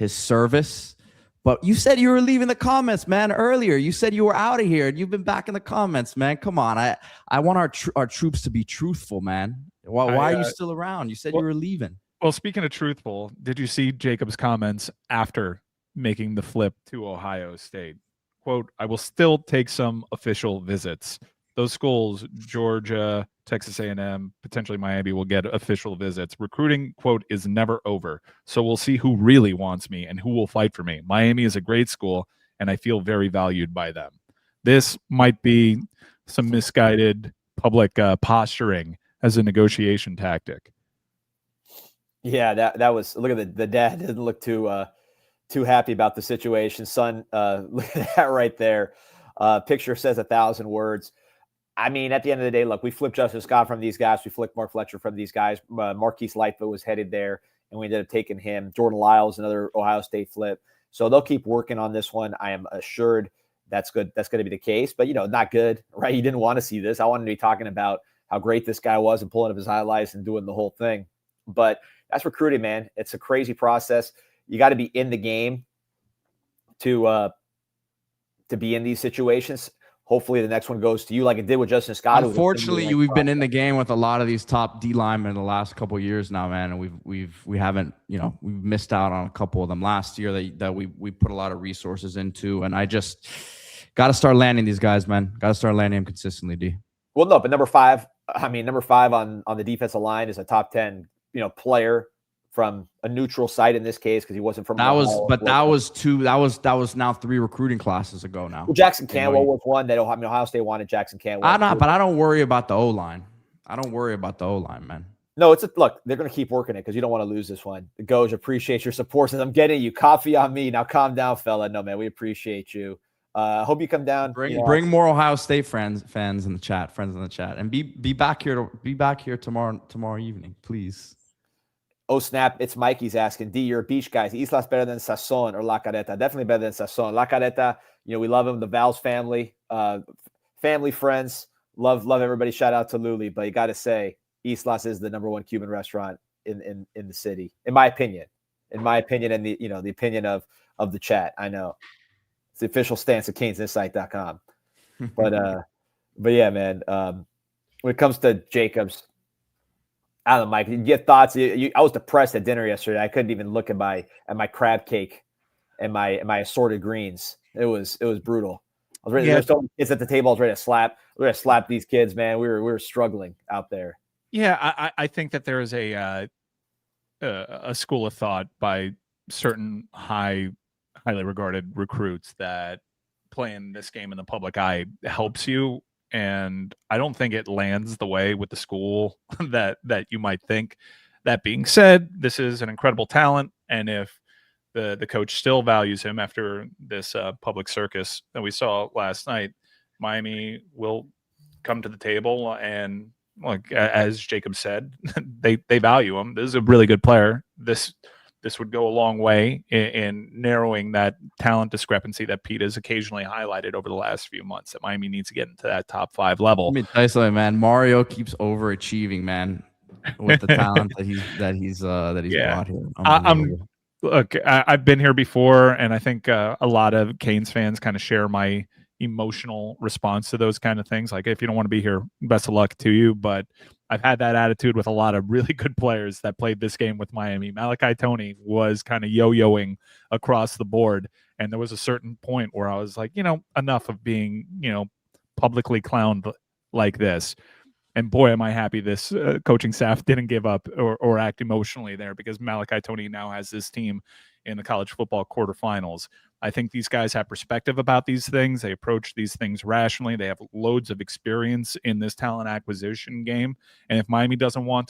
service. But you said you were leaving the comments, man, earlier. You said you were out of here, and you've been back in the comments, man. Come on, I want our troops to be truthful, man. Why are you still around? You said you were leaving. Well, speaking of truthful, did you see Jacob's comments after making the flip to Ohio State? Quote, I will still take some official visits. Those schools, Georgia, Texas A&M, potentially Miami, will get official visits. Recruiting, quote, is never over. So we'll see who really wants me and who will fight for me. Miami is a great school, and I feel very valued by them. This might be some misguided public posturing as a negotiation tactic. Yeah, that was, look at the dad didn't look too happy about the situation. Son, look at that right there. Picture says 1,000 words. I mean, at the end of the day, look, we flipped Justin Scott from these guys. We flipped Mark Fletcher from these guys. Marquise Lightfoot was headed there, and we ended up taking him. Jordan Lyles, another Ohio State flip. So they'll keep working on this one. I am assured that's good. That's going to be the case. But, you know, not good, right? You didn't want to see this. I wanted to be talking about how great this guy was and pulling up his highlights and doing the whole thing. But that's recruiting, man. It's a crazy process. You got to be in the game to be in these situations. Hopefully the next one goes to you like it did with Justin Scott. Unfortunately, we've been in the game with a lot of these top D linemen in the last couple of years now, man, and we haven't, you know, we've missed out on a couple of them last year that we put a lot of resources into, and I just got to start landing these guys, man. Got to start landing them consistently, D. Well, no, but number five on the defensive line is a top 10, you know, player from a neutral site in this case, because he wasn't from that was now 3 recruiting classes ago now. Well, Jackson Canwell was one that Ohio State wanted Jackson Canwell. But I don't worry about the O-line. I don't worry about the O-line, man. No, look, they're going to keep working it because you don't want to lose this one. The Goes appreciate your support. Since I'm getting you coffee on me. Now calm down, fella. No, man, we appreciate you. Hope you come down. Bring more Ohio State fans in the chat, and be back here tomorrow evening, please. Oh, snap. It's Mikey's asking, D, you're a beach guy. Is Islas better than Sazon or La Careta? Definitely better than Sazon. La Careta, you know, we love him. The Val's family, friends. Love everybody. Shout out to Luli. But you got to say, Islas is the #1 Cuban restaurant in the city, in my opinion. And the opinion of the chat. I know. It's the official stance of CanesInSight.com. But yeah, man. When it comes to Jacobs, I don't know, Mike. You get thoughts? I was depressed at dinner yesterday. I couldn't even look at my crab cake and my assorted greens. It was brutal. I was ready. There's so many kids at the table. I was ready to slap. We were to slap these kids, man. We were struggling out there. Yeah, I think that there is a school of thought by certain highly regarded recruits that playing this game in the public eye helps you. And I don't think it lands the way with the school that you might think. That being said, this is an incredible talent, and if the coach still values him after this public circus that we saw last night, Miami will come to the table, and like as Jacob said, they value him. This is a really good player. This would go a long way in narrowing that talent discrepancy that Pete has occasionally highlighted over the last few months, that Miami needs to get into that top 5 level. Let me tell you something, man. Mario keeps overachieving, man, with the talent that he's brought here. Look, I've been here before, and I think a lot of Canes fans kind of share my emotional response to those kind of things. Like, if you don't want to be here, best of luck to you. But I've had that attitude with a lot of really good players that played this game with Miami. Malachi Toney was kind of yo-yoing across the board. And there was a certain point where I was like, enough of being, publicly clowned like this. And boy, am I happy this coaching staff didn't give up or act emotionally there, because Malachi Tony now has this team in the college football quarterfinals. I think these guys have perspective about these things. They approach these things rationally. They have loads of experience in this talent acquisition game. And if Miami doesn't want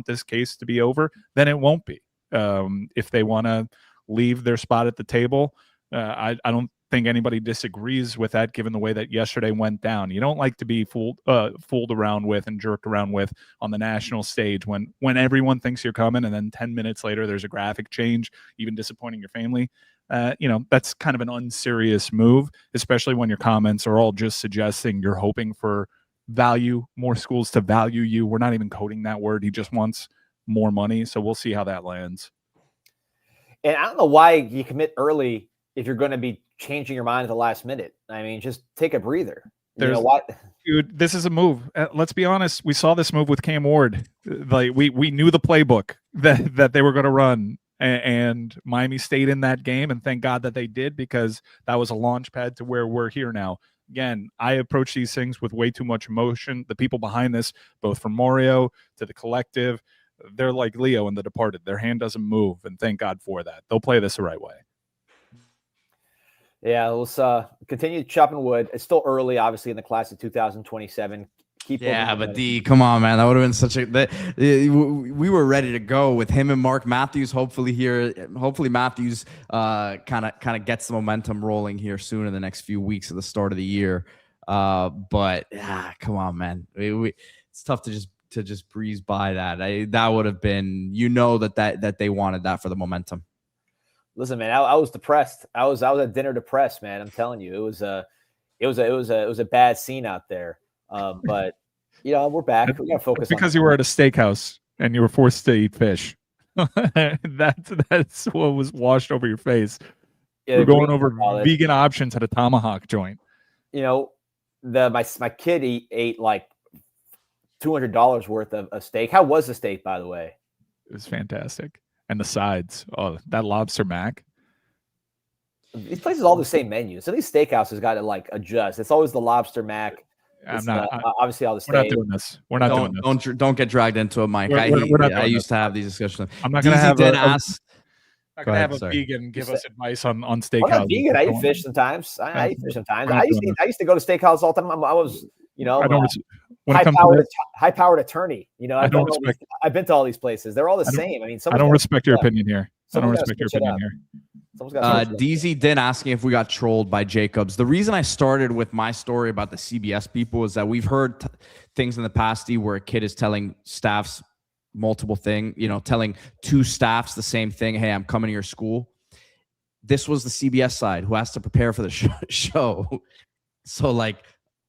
this case to be over, then it won't be. If they want to leave their spot at the table, I don't think anybody disagrees with that, given the way that yesterday went down. You don't like to be fooled around with and jerked around with on the national stage when everyone thinks you're coming, and then 10 minutes later there's a graphic change, even disappointing your family. That's kind of an unserious move, especially when your comments are all just suggesting you're hoping for more schools to value you. We're not even coding that word. He just wants more money. So we'll see how that lands. And I don't know why you commit early if you're going to be changing your mind at the last minute. I mean, just take a breather. You know what? Dude, this is a move. Let's be honest. We saw this move with Cam Ward. Like we knew the playbook that they were going to run, and Miami stayed in that game. And thank God that they did, because that was a launch pad to where we're here now. Again, I approach these things with way too much emotion. The people behind this, both from Mario to the collective, they're like Leo in The Departed. Their hand doesn't move, and thank God for that. They'll play this the right way. Yeah, let's continue chopping wood. It's still early, obviously, in the class of 2027. But D, come on, man. That would have been such a. We were ready to go with him and Mark Matthews. Hopefully Matthews kind of gets the momentum rolling here soon in the next few weeks at the start of the year. But come on, man. It's tough to just breeze by that. That would have been, that they wanted that for the momentum. Listen, man, I was depressed. I was at dinner depressed, man. I'm telling you, it was a bad scene out there. But we're back. We gotta focus because you were at a steakhouse and you were forced to eat fish. That's what was washed over your face. Yeah, we're going over vegan options at a tomahawk joint. My kid ate like $200 worth of a steak. How was the steak, by the way? It was fantastic. And the sides. Oh, that lobster mac. These places all the same menu. So these steakhouses got to adjust. It's always the lobster mac. Obviously all the steak. We're not doing this. We're not doing this. Don't get dragged into it, Mike. I used to have these discussions. I'm not going to have a vegan give us advice on steakhouse. I'm not vegan. I eat fish sometimes. I eat fish sometimes. I used to go to steakhouse all the time. I was, high-powered attorney. I've been to all these places. They're all the same. I mean, I don't respect your opinion here. I don't respect your opinion here. DZ Din asking if we got trolled by Jacobs. The reason I started with my story about the CBS people is that we've heard things in the past, D, where a kid is telling staffs multiple things, telling two staffs the same thing. Hey, I'm coming to your school. This was the CBS side who has to prepare for the show. So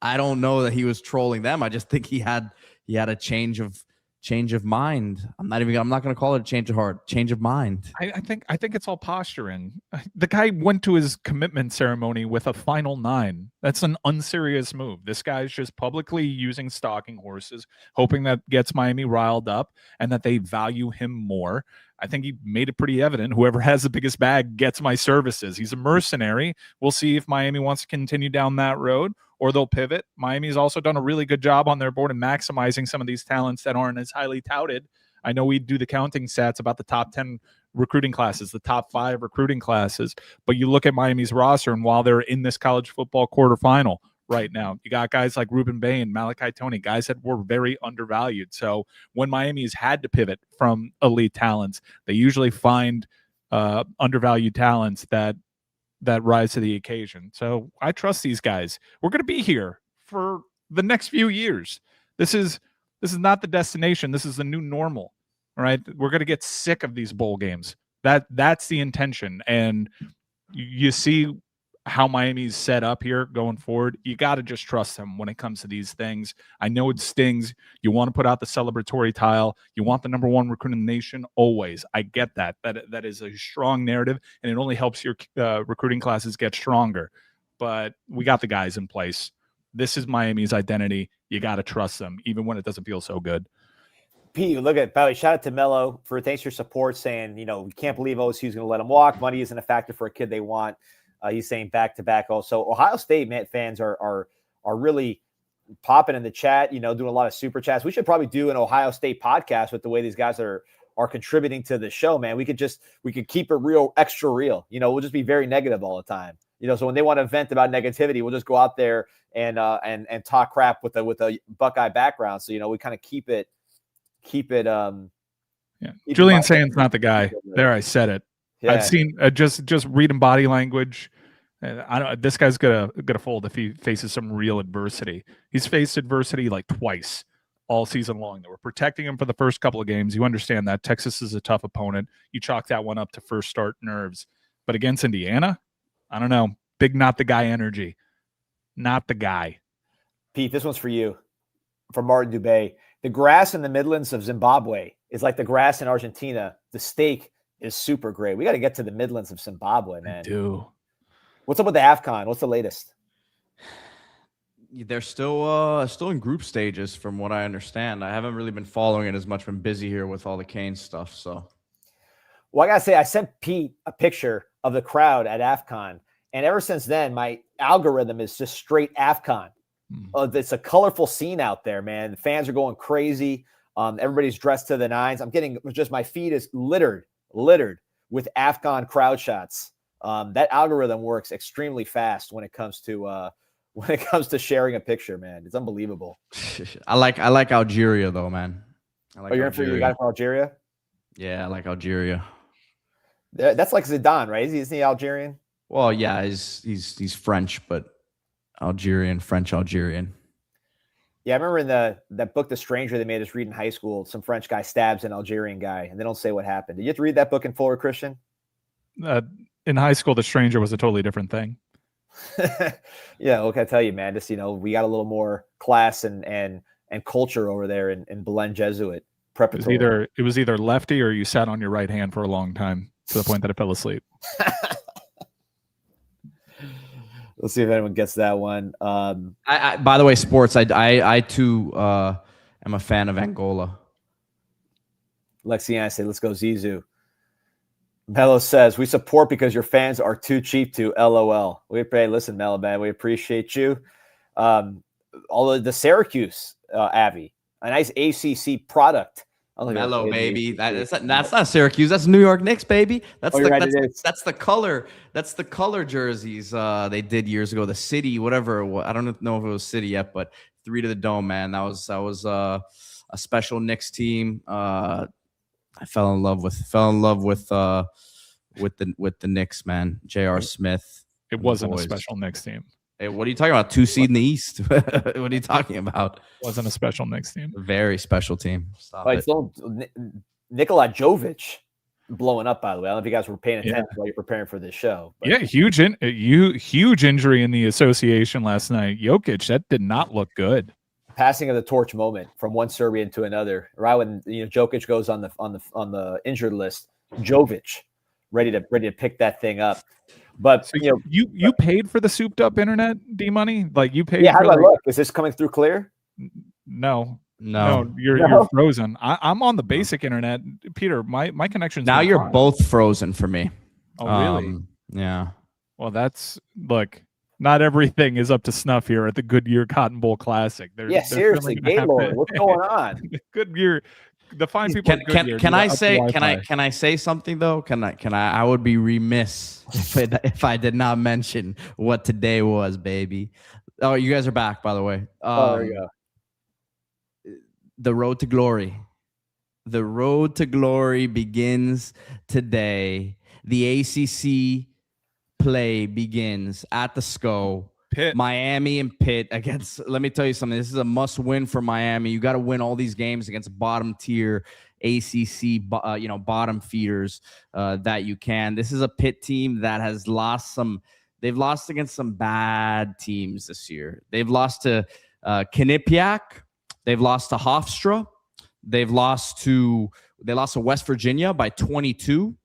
I don't know that he was trolling them. I just think he had a change of mind. I'm not going to call it a change of heart, change of mind. I think it's all posturing. The guy went to his commitment ceremony with a final 9. That's an unserious move. This guy's just publicly using stalking horses, hoping that gets Miami riled up and that they value him more. I think he made it pretty evident. Whoever has the biggest bag gets my services. He's a mercenary. We'll see if Miami wants to continue down that road or they'll pivot. Miami's also done a really good job on their board in maximizing some of these talents that aren't as highly touted. I know we do the counting stats about the top 10 recruiting classes, the top 5 recruiting classes, but you look at Miami's roster, and while they're in this college football quarterfinal right now, you got guys like Ruben Bain, Malachi Tony, guys that were very undervalued. So when Miami's had to pivot from elite talents, they usually find undervalued talents that rise to the occasion. So I trust these guys. We're going to be here for the next few years. This is not the destination. This is the new normal. All right. We're going to get sick of these bowl games. That's the intention. And you see how Miami's set up here going forward. You got to just trust them when it comes to these things. I know it stings. You want to put out the celebratory tile. You want the number 1 recruit in the nation always. I get that. That is a strong narrative, and it only helps your recruiting classes get stronger. But we got the guys in place. This is Miami's identity. You got to trust them, even when it doesn't feel so good. Pete, look at, by the way, shout out to Mello for thanks for your support, saying, we can't believe OSU's going to let him walk. Money isn't a factor for a kid they want. He's saying back-to-back also. Ohio State fans are are really popping in the chat, you know, doing a lot of super chats. We should probably do an Ohio State podcast with the way these guys are contributing to the show, man. We could keep it real, extra real. You know, we'll just be very negative all the time. You know, so when they want to vent about negativity, we'll just go out there and talk crap with a Buckeye background. So, you know, we kind of keep it. Yeah. Julian Sands not the guy. There, I said it. Yeah. I've seen just reading body language. I don't. This guy's gonna fold if he faces some real adversity. He's faced adversity like twice all season long. They were protecting him for the first couple of games. You understand that Texas is a tough opponent. You chalk that one up to first start nerves. But against Indiana, I don't know. Big not the guy energy. Not the guy. Pete, this one's for you. From Martin Dubé. The grass in the Midlands of Zimbabwe is like the grass in Argentina. The steak is super great. We got to get to the Midlands of Zimbabwe, man. I do. What's up with the AFCON? What's the latest? They're still in group stages, from what I understand. I haven't really been following it as much. Been busy here with all the Canes stuff. So, well, I gotta say, I sent Pete a picture of the crowd at AFCON, and ever since then, my algorithm is just straight AFCON. It's a colorful scene out there, man. The fans are going crazy. Everybody's dressed to the nines. I'm getting just my feed is littered with AFCON crowd shots. That algorithm works extremely fast when it comes to sharing a picture, man. It's unbelievable. I like Algeria though, man. You're in for you guy from Algeria? Yeah, I like Algeria. That's like Zidane, right? Isn't he Algerian? Well, yeah, he's French, but French Algerian. Yeah, I remember in that book, The Stranger, they made us read in high school. Some French guy stabs an Algerian guy, and they don't say what happened. Did you have to read that book in full, Christian? In high school, The Stranger was a totally different thing. Yeah, what can I tell you, man? Just, you know, we got a little more class and culture over there in Belen Jesuit preparatory. It was either lefty or you sat on your right hand for a long time to the point that I fell asleep. Let's see if anyone gets that one. I by the way, sports. I too am a fan of Angola. Lexi, I say, let's go Zizou. Melo says, we support because your fans are too cheap to LOL. Listen, Melo, man, we appreciate you. All of the Syracuse, Avi, a nice ACC product. Melo, baby. That's not Syracuse. That's New York Knicks, baby. That's the color. That's the color jerseys they did years ago. The city, whatever. I don't know if it was city yet, but 3 to the dome, man. That was a special Knicks team. I fell in love with the Knicks, man. J.R. Smith. It wasn't a special Knicks team. Hey, what are you talking about? 2 seed in the East. What are you talking about? It wasn't a special Knicks team. Very special team. Stop it. So Nikola Jovic blowing up, by the way. I don't know if you guys were paying attention while you're preparing for this show. But. Yeah, huge injury in the association last night. Jokic, that did not look good. Passing of the torch moment from one Serbian to another. Right when Jokic goes on the injured list, Jovic ready to pick that thing up. But so you paid for the souped up internet, D Money? Like you paid? Yeah, how do I look? Is this coming through clear? No, you're frozen. I'm on the basic internet, Peter. My connection's now. You're fine. Both frozen for me. Oh, really? Yeah. Well, look. Not everything is up to snuff here at the Goodyear Cotton Bowl Classic. Seriously, Gaylord, what's going on? Goodyear, the fine people. Can I say something though? I would be remiss if I did not mention what today was, baby. Oh, you guys are back, by the way. There you go. The road to glory. The road to glory begins today. The ACC play begins at the SCO. Pitt. Miami and Pitt against. Let me tell you something. This is a must-win for Miami. You got to win all these games against bottom-tier ACC, bottom feeders that you can. This is a Pitt team that has lost some. They've lost against some bad teams this year. They've lost to Quinnipiac. They've lost to Hofstra. They lost to West Virginia by 22.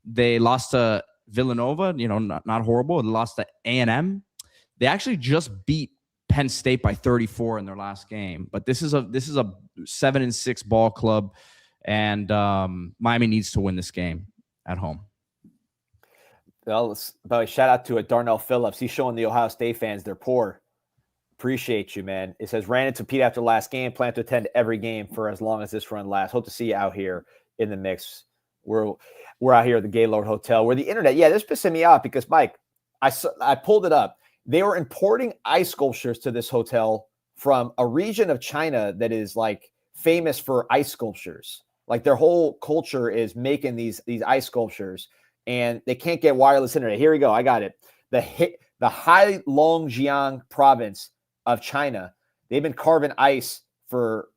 They lost to Villanova, not horrible. They lost to A&M. They actually just beat Penn State by 34 in their last game. But this is a 7-6 ball club, and Miami needs to win this game at home. Well, by the way, shout out to Darnell Phillips. He's showing the Ohio State fans they're poor Appreciate you, man. It says, ran into Pete after last game. Plan to attend every game for as long as this run lasts. Hope to see you out here in the mix. We're out here at the Gaylord Hotel where the internet, this pissing me off because, Mike, I pulled it up. They were importing ice sculptures to this hotel from a region of China that is like famous for ice sculptures. Like their whole culture is making these ice sculptures, and they can't get wireless internet. Here we go. I got it. The Heilongjiang province of China. They've been carving ice for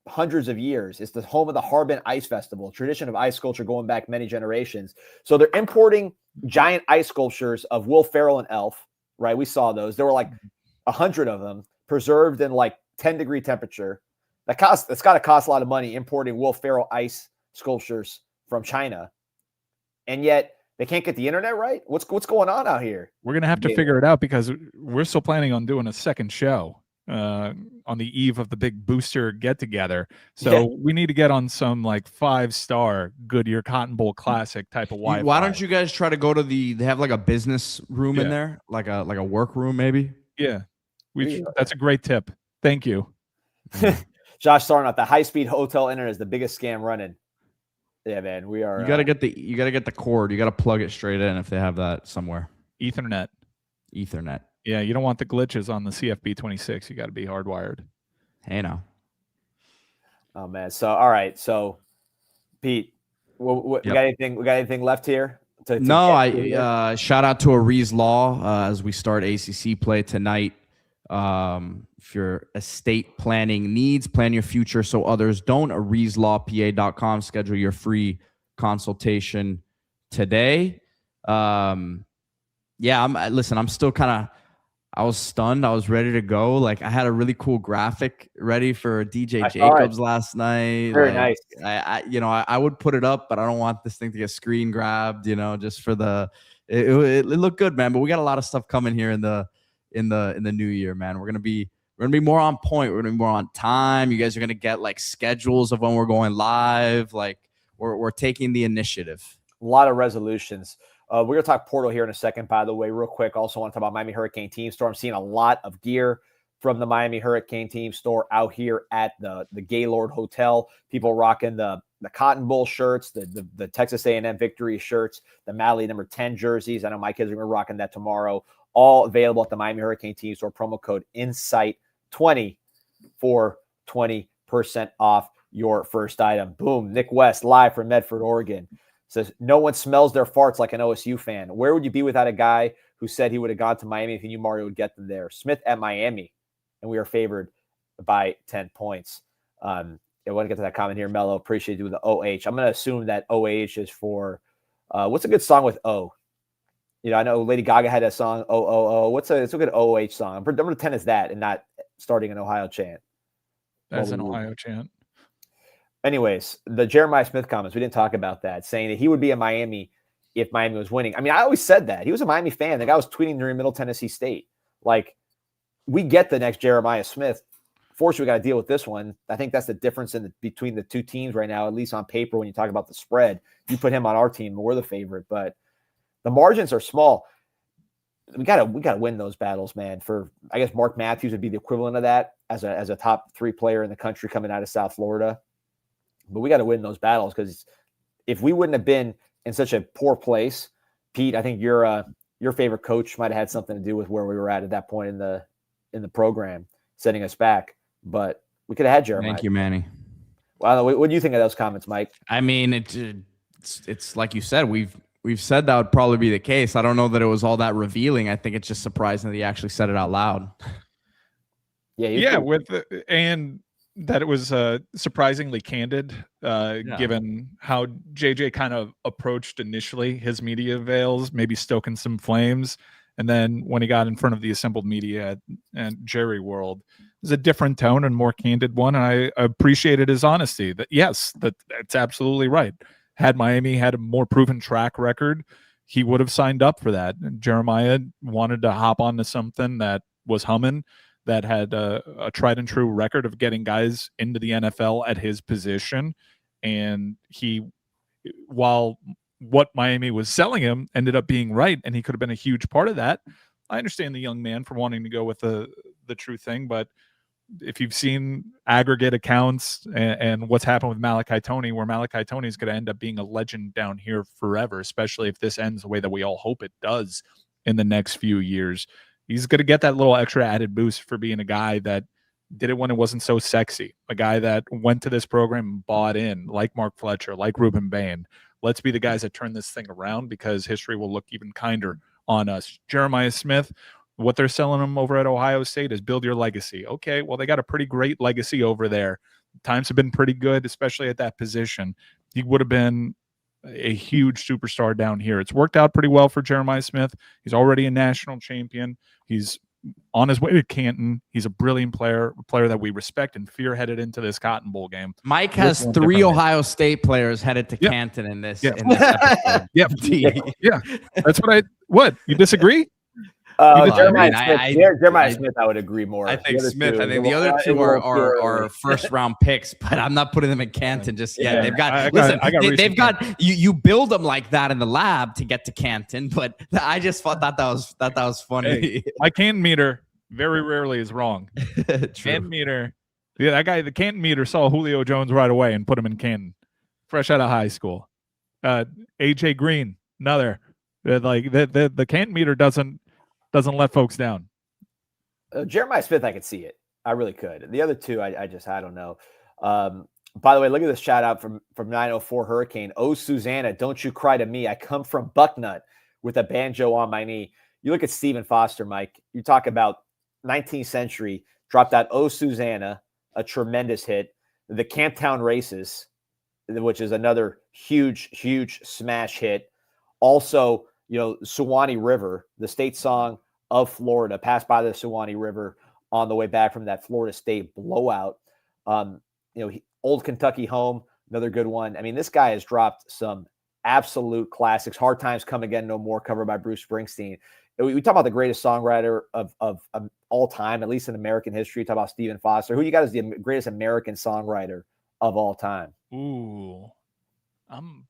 hundreds of years. It's the home of the Harbin Ice Festival, tradition of ice sculpture going back many generations. So they're importing giant ice sculptures of Will Ferrell and Elf, right? We saw those. There were like 100 of them preserved in like 10-degree temperature. That's got to cost a lot of money importing Will Ferrell ice sculptures from China. And yet they can't get the internet right. What's going on out here? We're going to have to figure it out because we're still planning on doing a second show on the eve of the big booster get together. So we need to get on some like 5-star Goodyear Cotton Bowl Classic type of Wi-Fi. Why don't you guys try to go to they have like a business room in there, like a work room maybe? Yeah. That's a great tip. Thank you. Josh Sarnoff, the high-speed hotel internet is the biggest scam running. Yeah, man, we are. You gotta get the cord. You gotta plug it straight in if they have that somewhere. Ethernet. Yeah, you don't want the glitches on the CFB26. You got to be hardwired. Hey, now. Oh man. So all right. So, Pete, we got anything? We got anything left here? No. Shout out to Aries Law as we start ACC play tonight. If your estate planning needs, plan your future so others don't. AriesLawPA.com. Schedule your free consultation today. I'm still I was stunned. I was ready to go. Like I had a really cool graphic ready for DJ Jacobs last night. Very nice. I would put it up, but I don't want this thing to get screen grabbed, just for it looked good, man. But we got a lot of stuff coming here in the new year, man. We're gonna be more on point. We're gonna be more on time. You guys are gonna get like schedules of when we're going live. Like we're taking the initiative. A lot of resolutions. We're going to talk portal here in a second, by the way, real quick. Also want to talk about Miami Hurricane Team Store. I'm seeing a lot of gear from the Miami Hurricane Team Store out here at the Gaylord Hotel. People rocking the Cotton Bowl shirts, the Texas A&M victory shirts, the Mally number 10 jerseys. I know my kids are going to be rocking that tomorrow. All available at the Miami Hurricane Team Store. Promo code INSIGHT20 for 20% off your first item. Boom. Nick West live from Medford, Oregon. Says, no one smells their farts like an OSU fan. Where would you be without a guy who said he would have gone to Miami if he knew Mario would get them there? Smith at Miami, and we are favored by 10 points. I want to get to that comment here, Mello. Appreciate you with the OH. I'm going to assume that OH is for what's a good song with O? I know Lady Gaga had a song, O. It's a good OH song. Number 10 is that and not starting an Ohio chant. That's an Ohio chant. Anyways, the Jeremiah Smith comments, we didn't talk about that, saying that he would be in Miami if Miami was winning. I mean, I always said that. He was a Miami fan. The guy was tweeting during Middle Tennessee State. Like, we get the next Jeremiah Smith. Fortunately, we got to deal with this one. I think that's the difference between the two teams right now, at least on paper when you talk about the spread. You put him on our team, we're the favorite. But the margins are small. We gotta win those battles, man. I guess Mark Matthews would be the equivalent of that as a top 3 player in the country coming out of South Florida. But we got to win those battles because if we wouldn't have been in such a poor place, Pete, I think your favorite coach might have had something to do with where we were at that point in the program, setting us back. But we could have had Jeremiah. Thank you, Manny. Well, what do you think of those comments, Mike? I mean, it's like you said. We've said that would probably be the case. I don't know that it was all that revealing. I think it's just surprising that he actually said it out loud. And that it was surprisingly candid, given how JJ kind of approached initially his media avails, maybe stoking some flames. And then when he got in front of the assembled media at Jerry World, it was a different tone and more candid one. And I appreciated his honesty that, yes, that's absolutely right. Had Miami had a more proven track record, he would have signed up for that. And Jeremiah wanted to hop onto something that was humming, that had a tried and true record of getting guys into the NFL at his position. And while what Miami was selling him ended up being right, and he could have been a huge part of that, I understand the young man for wanting to go with the the true thing, but if you've seen aggregate accounts and what's happened with Malachi Tony, where Malachi Tony is going to end up being a legend down here forever, especially if this ends the way that we all hope it does in the next few years. He's going to get that little extra added boost for being a guy that did it when it wasn't so sexy, a guy that went to this program and bought in, like Mark Fletcher, like Ruben Bain. Let's be the guys that turn this thing around, because history will look even kinder on us. Jeremiah Smith, what they're selling him over at Ohio State is build your legacy. Okay, well, they got a pretty great legacy over there. Times have been pretty good, especially at that position. He would have been a huge superstar down here. It's worked out pretty well for Jeremiah Smith. He's already a national champion. He's on his way to Canton. He's a brilliant player, a player that we respect and fear headed into this Cotton Bowl game. Mike has 3 Ohio State players headed to Canton in this. Yep. In this episode. Yeah, that's what you disagree? Jeremiah Smith, I would agree more. I think Smith. I think the other two are first round picks, but I'm not putting them in Canton just yet. They've got they've got you build them like that in the lab to get to Canton, but I just thought that was funny. Hey, my Canton meter very rarely is wrong. Canton meter, that guy, the Canton meter saw Julio Jones right away and put him in Canton, fresh out of high school. AJ Green, another. The Canton meter doesn't let folks down. Jeremiah Smith, I could see it. I really could. The other two, I don't know. By the way, look at this shout out from 904 Hurricane. Oh, Susanna, don't you cry to me. I come from Bucknut with a banjo on my knee. You look at Stephen Foster, Mike. You talk about 19th century, dropped out Oh, Susanna, a tremendous hit. The Camptown Races, which is another huge, huge smash hit. Also, Suwannee River, the state song of Florida, passed by the Suwannee River on the way back from that Florida State blowout. Old Kentucky Home, another good one. I mean, this guy has dropped some absolute classics. Hard Times Come Again No More, covered by Bruce Springsteen. We talk about the greatest songwriter of all time, at least in American history. Talk about Stephen Foster. Who you got as the greatest American songwriter of all time? Ooh, I'm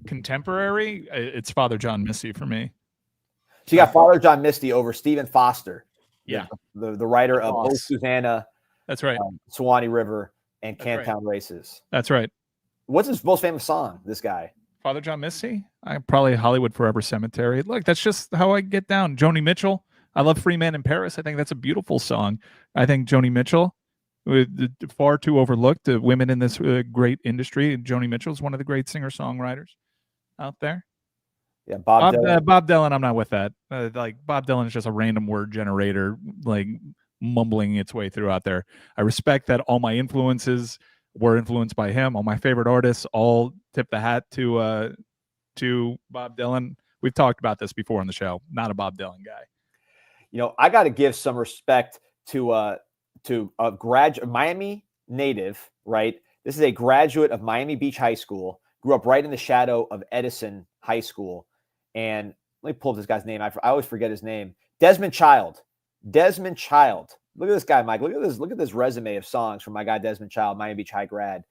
contemporary. It's Father John Misty for me. So you got Father John Misty over Stephen Foster. Yeah, the writer of Oh, Susanna. That's right. Suwannee River and Camptown Races. That's right. What's his most famous song? This guy, Father John Misty. I probably Hollywood Forever Cemetery. Look, that's just how I get down. Joni Mitchell. I love Free Man in Paris. I think that's a beautiful song. I think Joni Mitchell, far too overlooked. Women in this great industry. Joni Mitchell is one of the great singer-songwriters out there. Yeah, Bob Dylan. Bob Dylan, I'm not with that. Bob Dylan is just a random word generator, mumbling its way through out there. I respect that all my influences were influenced by him. All my favorite artists all tip the hat to Bob Dylan. We've talked about this before on the show. Not a Bob Dylan guy. I got to give some respect to a Miami native, right? This is a graduate of Miami Beach High School, grew up right in the shadow of Edison High School. And let me pull up this guy's name. I always forget his name. Desmond Child. Desmond Child. Look at this guy, Mike. Look at this resume of songs from my guy Desmond Child, Miami Beach High grad.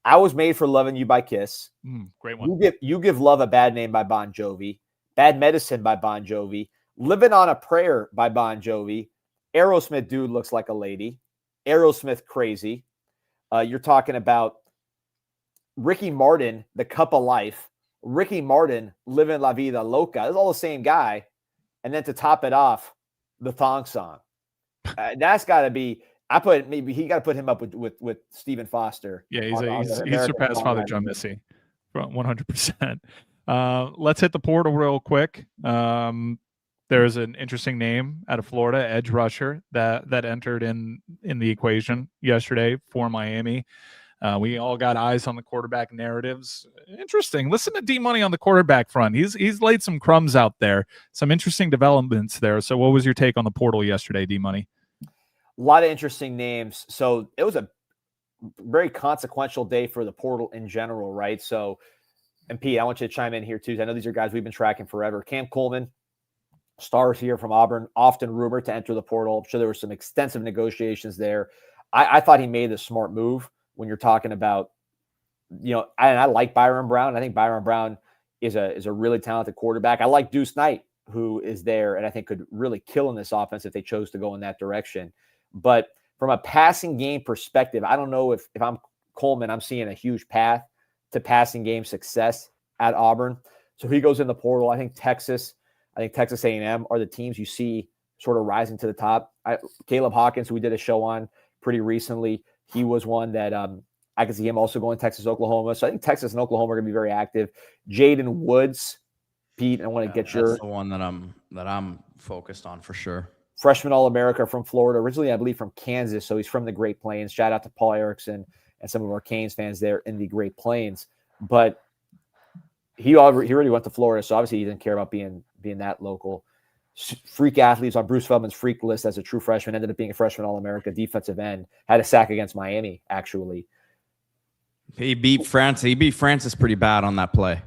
I Was Made for Loving You by Kiss. Great one. You Give Love a Bad Name by Bon Jovi. Bad Medicine by Bon Jovi. Living on a Prayer by Bon Jovi. Aerosmith, Dude Looks Like a Lady. Aerosmith, Crazy. You're talking about Ricky Martin, The Cup of Life. Ricky Martin, Living La Vida Loca. It's all the same guy. And then to top it off, the Thong Song. That's got to be. Maybe he got to put him up with Stephen Foster. Yeah, he's surpassed Father John Misty, 100%. Let's hit the portal real quick. There's an interesting name out of Florida, edge rusher, that entered in the equation yesterday for Miami. We all got eyes on the quarterback narratives. Interesting. Listen to D-Money on the quarterback front. He's laid some crumbs out there. Some interesting developments there. So what was your take on the portal yesterday, D-Money? A lot of interesting names. So it was a very consequential day for the portal in general, right? So, and Pete, I want you to chime in here too. I know these are guys we've been tracking forever. Cam Coleman, stars here from Auburn, often rumored to enter the portal. I'm sure there were some extensive negotiations there. I thought he made the smart move. When you're talking about, I like Byron Brown. I think Byron Brown is a really talented quarterback. I like Deuce Knight who is there and I think could really kill in this offense if they chose to go in that direction. But from a passing game perspective, I don't know if I'm Coleman, I'm seeing a huge path to passing game success at Auburn. So he goes in the portal. I think Texas A&M are the teams you see sort of rising to the top. Caleb Hawkins, who we did a show on pretty recently, he was one that I could see him also going Texas, Oklahoma. So I think Texas and Oklahoma are going to be very active. Jaden Woods, Pete, I want to get that's the one that I'm focused on for sure. Freshman All-America from Florida, originally I believe from Kansas, so he's from the Great Plains. Shout out to Paul Erickson and some of our Canes fans there in the Great Plains. But he already went to Florida, so obviously he didn't care about being that local. Freak athletes on Bruce Feldman's freak list as a true freshman, ended up being a freshman All-America, defensive end, had a sack against Miami, actually. He beat Francis pretty bad on that play.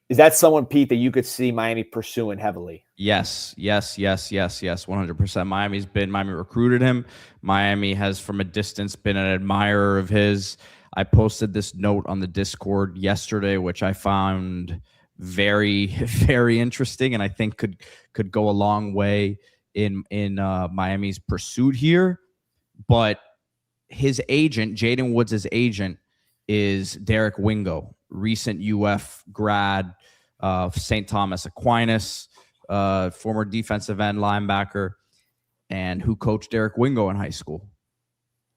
Is that someone, Pete, that you could see Miami pursuing heavily? Yes, 100%. Miami recruited him. Miami has, from a distance, been an admirer of his. I posted this note on the Discord yesterday, which I found very, very interesting, and I think could go a long way in Miami's pursuit here. But his agent, Jaden Woods' agent, is Derek Wingo, recent UF grad of St. Thomas Aquinas, former defensive end linebacker, and who coached Derek Wingo in high school.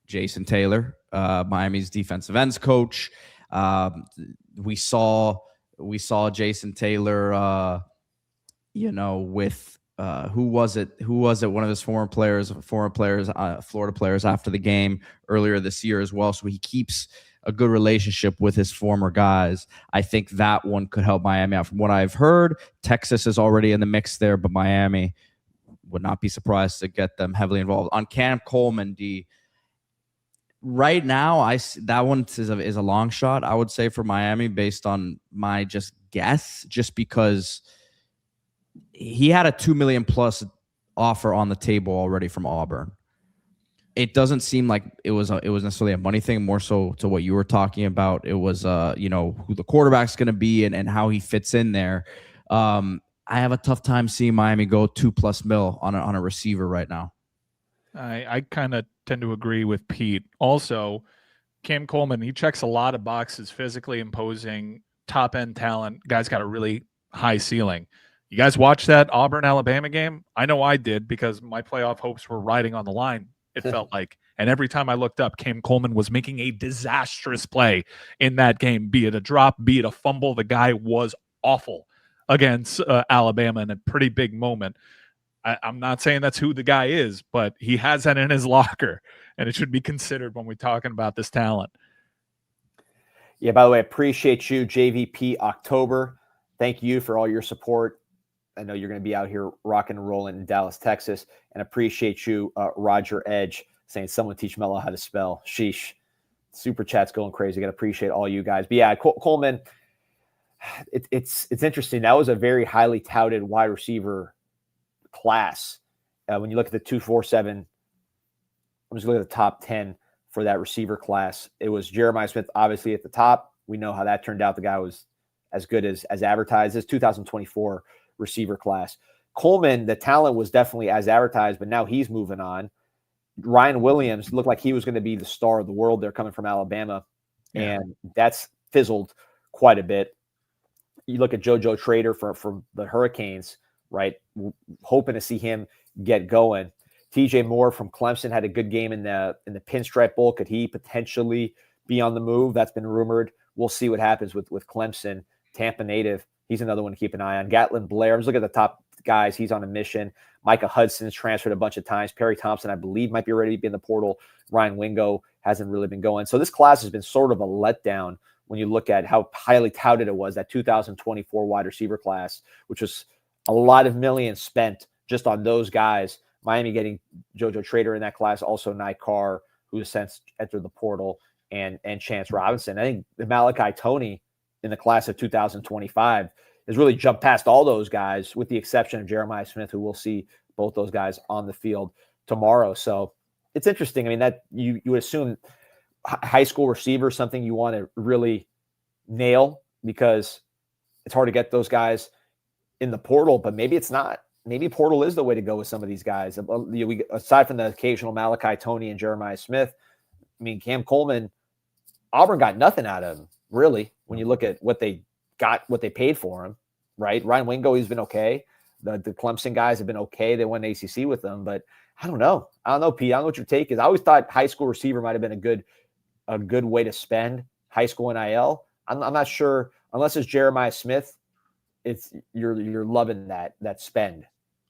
Jason Taylor, Miami's defensive ends coach. We saw Jason Taylor, with who was it? One of his former players, Florida players after the game earlier this year as well. So he keeps a good relationship with his former guys. I think that one could help Miami out. From what I've heard, Texas is already in the mix there, but Miami would not be surprised to get them heavily involved. On Cam Coleman, D, right now, that one is a long shot, I would say, for Miami based on my just guess, just because he had a $2 million plus offer on the table already from Auburn. It doesn't seem like it was necessarily a money thing, more so to what you were talking about. It was, who the quarterback's going to be and how he fits in there. I have a tough time seeing Miami go $2+ million on a receiver right now. I kind of tend to agree with Pete. Also, Cam Coleman, he checks a lot of boxes, physically imposing, top-end talent. Guy's got a really high ceiling. You guys watch that Auburn-Alabama game? I know I did because my playoff hopes were riding on the line, it felt like. And every time I looked up, Cam Coleman was making a disastrous play in that game, be it a drop, be it a fumble. The guy was awful against Alabama in a pretty big moment. I'm not saying that's who the guy is, but he has that in his locker, and it should be considered when we're talking about this talent. Yeah, by the way, I appreciate you, JVP October. Thank you for all your support. I know you're going to be out here rocking and rolling in Dallas, Texas, and appreciate you, Roger Edge, saying someone teach Mello how to spell. Sheesh. Super chat's going crazy. Got to appreciate all you guys. But yeah, Coleman, it's interesting. That was a very highly touted wide receiver class. When you look at the 247, I'm just looking at the top 10 for that receiver class. It was Jeremiah Smith, obviously, at the top. We know how that turned out. The guy was as good as advertised. This 2024 receiver class. Coleman, the talent was definitely as advertised, but now he's moving on. Ryan Williams looked like he was going to be the star of the world. They're coming from Alabama, and that's fizzled quite a bit. You look at JoJo Trader from the Hurricanes, right? Hoping to see him get going. TJ Moore from Clemson had a good game in the Pinstripe Bowl. Could he potentially be on the move? That's been rumored. We'll see what happens with Clemson. Tampa native, he's another one to keep an eye on. Gatlin Blair, I'm just looking at the top guys. He's on a mission. Micah Hudson's transferred a bunch of times. Perry Thompson, I believe, might be ready to be in the portal. Ryan Wingo hasn't really been going. So this class has been sort of a letdown when you look at how highly touted it was, that 2024 wide receiver class, which was a lot of millions spent just on those guys. Miami getting JoJo Trader in that class, also Nye Carr, who has since entered the portal, and Chance Robinson. I think Malachi Toney in the class of 2025 has really jumped past all those guys, with the exception of Jeremiah Smith, who we'll see both those guys on the field tomorrow. So it's interesting. I mean, that you would assume high school receiver, something you want to really nail, because it's hard to get those guys in the portal, but maybe it's not. Maybe portal is the way to go with some of these guys. Aside from the occasional Malachi Tony and Jeremiah Smith, I mean, Cam Coleman, Auburn got nothing out of him, really, when you look at what they paid for him, right? Ryan Wingo, he's been okay. The Clemson guys have been okay. They won the ACC with them, but I don't know. Pete. I don't know what your take is. I always thought high school receiver might have been a good way to spend high school NIL. I'm not sure, unless it's Jeremiah Smith, you're loving that spend,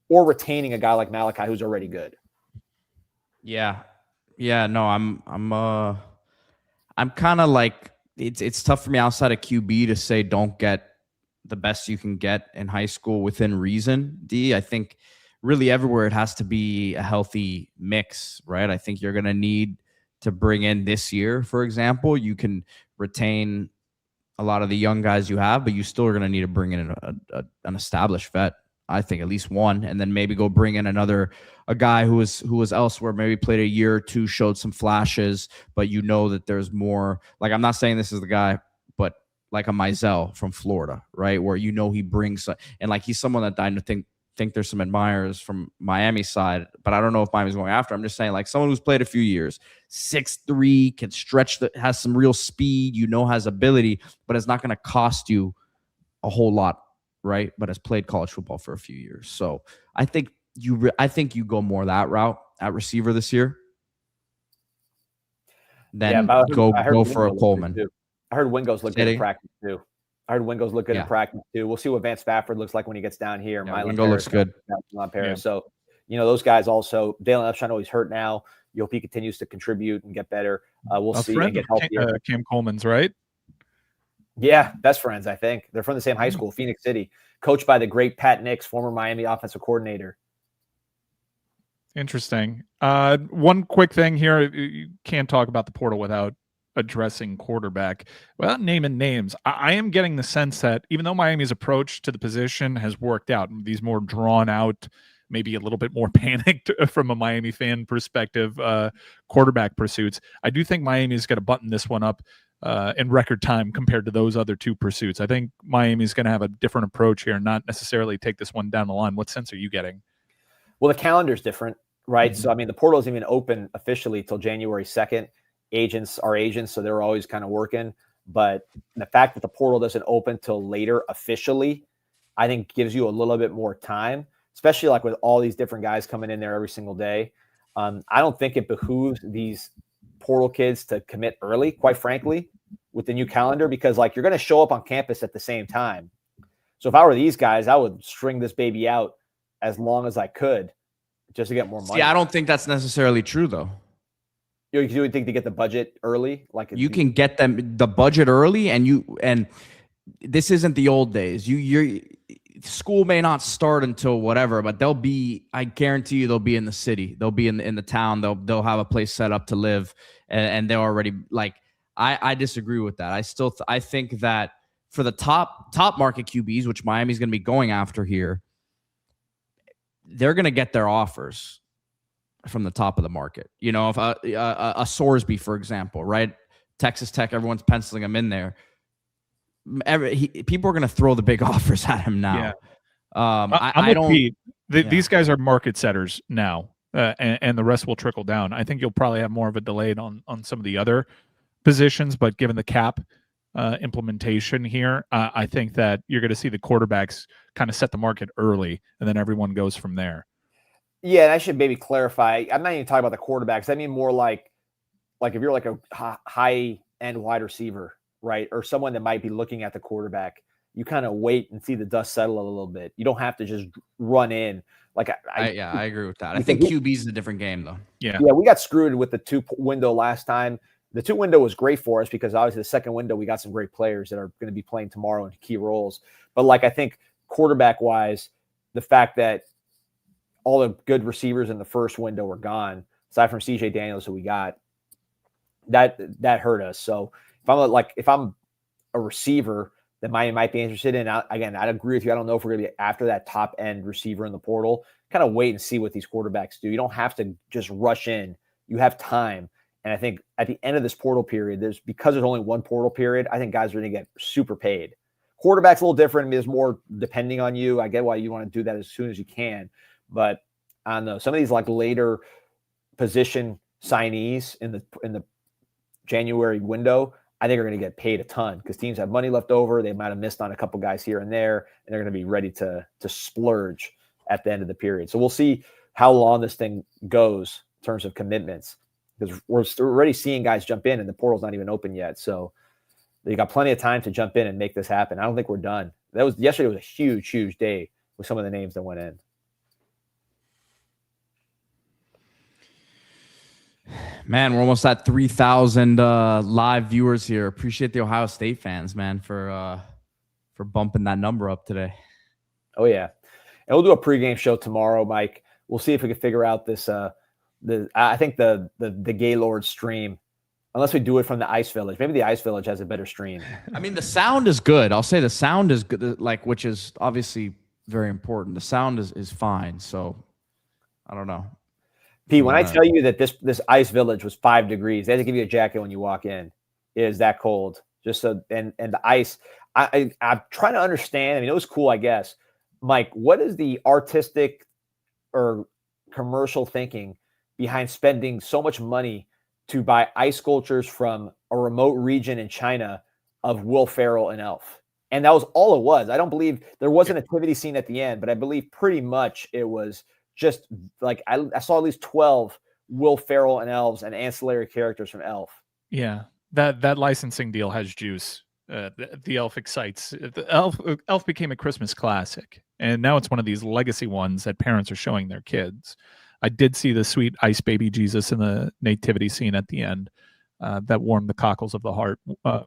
or retaining a guy like Malachi who's already good. Yeah. No, I'm kind of like, it's tough for me outside of QB to say don't get the best you can get in high school within reason. I think really everywhere it has to be a healthy mix, right? I think you're going to need to bring in this year, for example. You can retain a lot of the young guys you have, but you still are going to need to bring in an established vet. I think at least one, and then maybe go bring in a guy who was elsewhere, maybe played a year or two, showed some flashes, but you know that there's more. Like, I'm not saying this is the guy, but like a Mizell from Florida, right? Where you know he brings, and like he's someone that I think there's some admirers from Miami side, but I don't know if Miami's going after. I'm just saying, like, someone who's played a few years, 6'3", can stretch, has some real speed, has ability, but it's not going to cost you a whole lot, right? But has played college football for a few years. So I think you go more that route at receiver this year. Then go for a Coleman. I heard Wingo's look good in practice too. We'll see what Vance Spafford looks like when he gets down here. Wingo looks good. So, those guys also. Dalen Epstein, I know he's hurt now. You hope he continues to contribute and get better. We'll see and get healthier. Cam Coleman's, right? Yeah, best friends, I think. They're from the same high school, Phoenix City, coached by the great Pat Nix, former Miami offensive coordinator. Interesting. One quick thing here. You can't talk about the portal without addressing quarterback. Without naming names, I am getting the sense that even though Miami's approach to the position has worked out, these more drawn out, maybe a little bit more panicked from a Miami fan perspective, quarterback pursuits, I do think Miami's going to button this one up in record time compared to those other two pursuits. I think Miami's going to have a different approach here, not necessarily take this one down the line. What sense are you getting? Well, the calendar's different, right? Mm-hmm. So, I mean, the portal isn't even open officially till January 2nd. Agents are agents, so they're always kind of working. But the fact that the portal doesn't open till later officially, I think gives you a little bit more time, especially like with all these different guys coming in there every single day. I don't think it behooves these portal kids to commit early, quite frankly, with the new calendar, because like you're going to show up on campus at the same time. So if I were these guys, I would string this baby out as long as I could just to get more money. See, I don't think that's necessarily true though. You would think to get the budget early, like you can get them the budget early, and this isn't the old days. Your school may not start until whatever, but I guarantee you they'll be in the city. They'll be in the town. They'll have a place set up to live, and they're already like. I disagree with that. I think that for the top market QBs, which Miami's going to be going after here, they're going to get their offers from the top of the market. If a Sorsby, for example, right? Texas Tech, everyone's penciling him in there. People are going to throw the big offers at him now. Yeah. I don't. These guys are market setters now, and the rest will trickle down. I think you'll probably have more of a delay on some of the other positions, but given the cap implementation here, I think that you're going to see the quarterbacks kind of set the market early, and then everyone goes from there. Yeah, and I should maybe clarify. I'm not even talking about the quarterbacks. I mean more like if you're like a high-end wide receiver, right, or someone that might be looking at the quarterback, you kind of wait and see the dust settle a little bit. You don't have to just run in. Like I agree with that. I think QB is a different game, though. Yeah, we got screwed with the 2 window last time. The 2 window was great for us because obviously the second window we got some great players that are going to be playing tomorrow in key roles. But like I think quarterback-wise, the fact that all the good receivers in the first window were gone, aside from CJ Daniels, who we got, that hurt us. So if I'm a receiver that might be interested in, I'd agree with you. I don't know if we're going to be after that top end receiver in the portal. Kind of wait and see what these quarterbacks do. You don't have to just rush in. You have time. And I think at the end of this portal period, because there's only one portal period, I think guys are going to get super paid. Quarterback's a little different. I mean, there's more depending on you. I get why you want to do that as soon as you can, but I don't know. Some of these like later position signees in the January window, I think are going to get paid a ton because teams have money left over. They might have missed on a couple guys here and there, and they're going to be ready to splurge at the end of the period. So we'll see how long this thing goes in terms of commitments, because we're already seeing guys jump in and the portal's not even open yet. So you got plenty of time to jump in and make this happen. I don't think we're done. Yesterday was a huge day with some of the names that went in. Man, we're almost at 3,000 live viewers here. Appreciate the Ohio State fans, man, for bumping that number up today. Oh yeah, and we'll do a pregame show tomorrow, Mike. We'll see if we can figure out this. I think the Gaylord stream, unless we do it from the Ice Village. Maybe the Ice Village has a better stream. I mean, the sound is good. I'll say the sound is good, which is obviously very important. The sound is fine. So I don't know. Pete, when I tell you that this Ice Village was 5 degrees, they had to give you a jacket when you walk in. It is that cold. Just so and the ice. I'm trying to understand. I mean, it was cool, I guess. Mike, what is the artistic or commercial thinking behind spending so much money to buy ice sculptures from a remote region in China of Will Ferrell and Elf? And that was all it was. I don't believe there was a nativity scene at the end, but I believe pretty much it was just like I saw at least 12 Will Ferrell and elves and ancillary characters from Elf. Yeah, that licensing deal has juice. The Elf excites. The Elf became a Christmas classic, and now it's one of these legacy ones that parents are showing their kids. I did see the sweet ice baby Jesus in the nativity scene at the end. That warmed the cockles of the heart.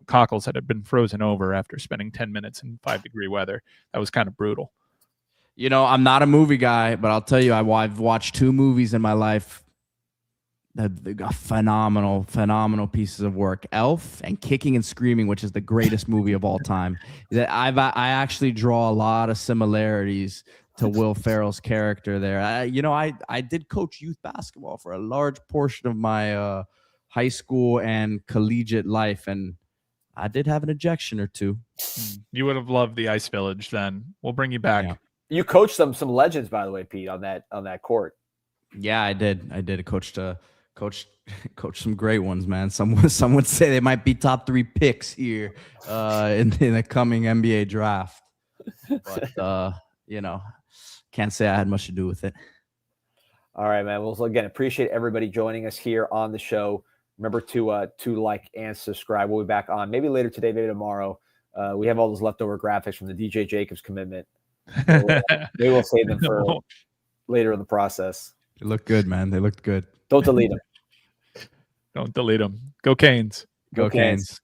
Cockles that had been frozen over after spending 10 minutes in 5-degree weather. That was kind of brutal. You know, I'm not a movie guy, but I'll tell you, I've watched 2 movies in my life that got phenomenal pieces of work. Elf and Kicking and Screaming, which is the greatest movie of all time. I actually draw a lot of similarities to Will Ferrell's character there. I did coach youth basketball for a large portion of my high school and collegiate life, and I did have an ejection or two. You would have loved the Ice Village then. We'll bring you back. Yeah. You coached some legends, by the way, Pete, on that court. Yeah, I did. I coached some great ones, man. Some would say they might be top 3 picks here in the coming NBA draft. But can't say I had much to do with it. All right, man. Well, again, appreciate everybody joining us here on the show. Remember to like and subscribe. We'll be back on maybe later today, maybe tomorrow. We have all those leftover graphics from the DJ Jacobs commitment. Maybe we'll save them for later in the process. They look good, man. They looked good. Don't delete them. Don't delete them. Go Canes. Go Canes.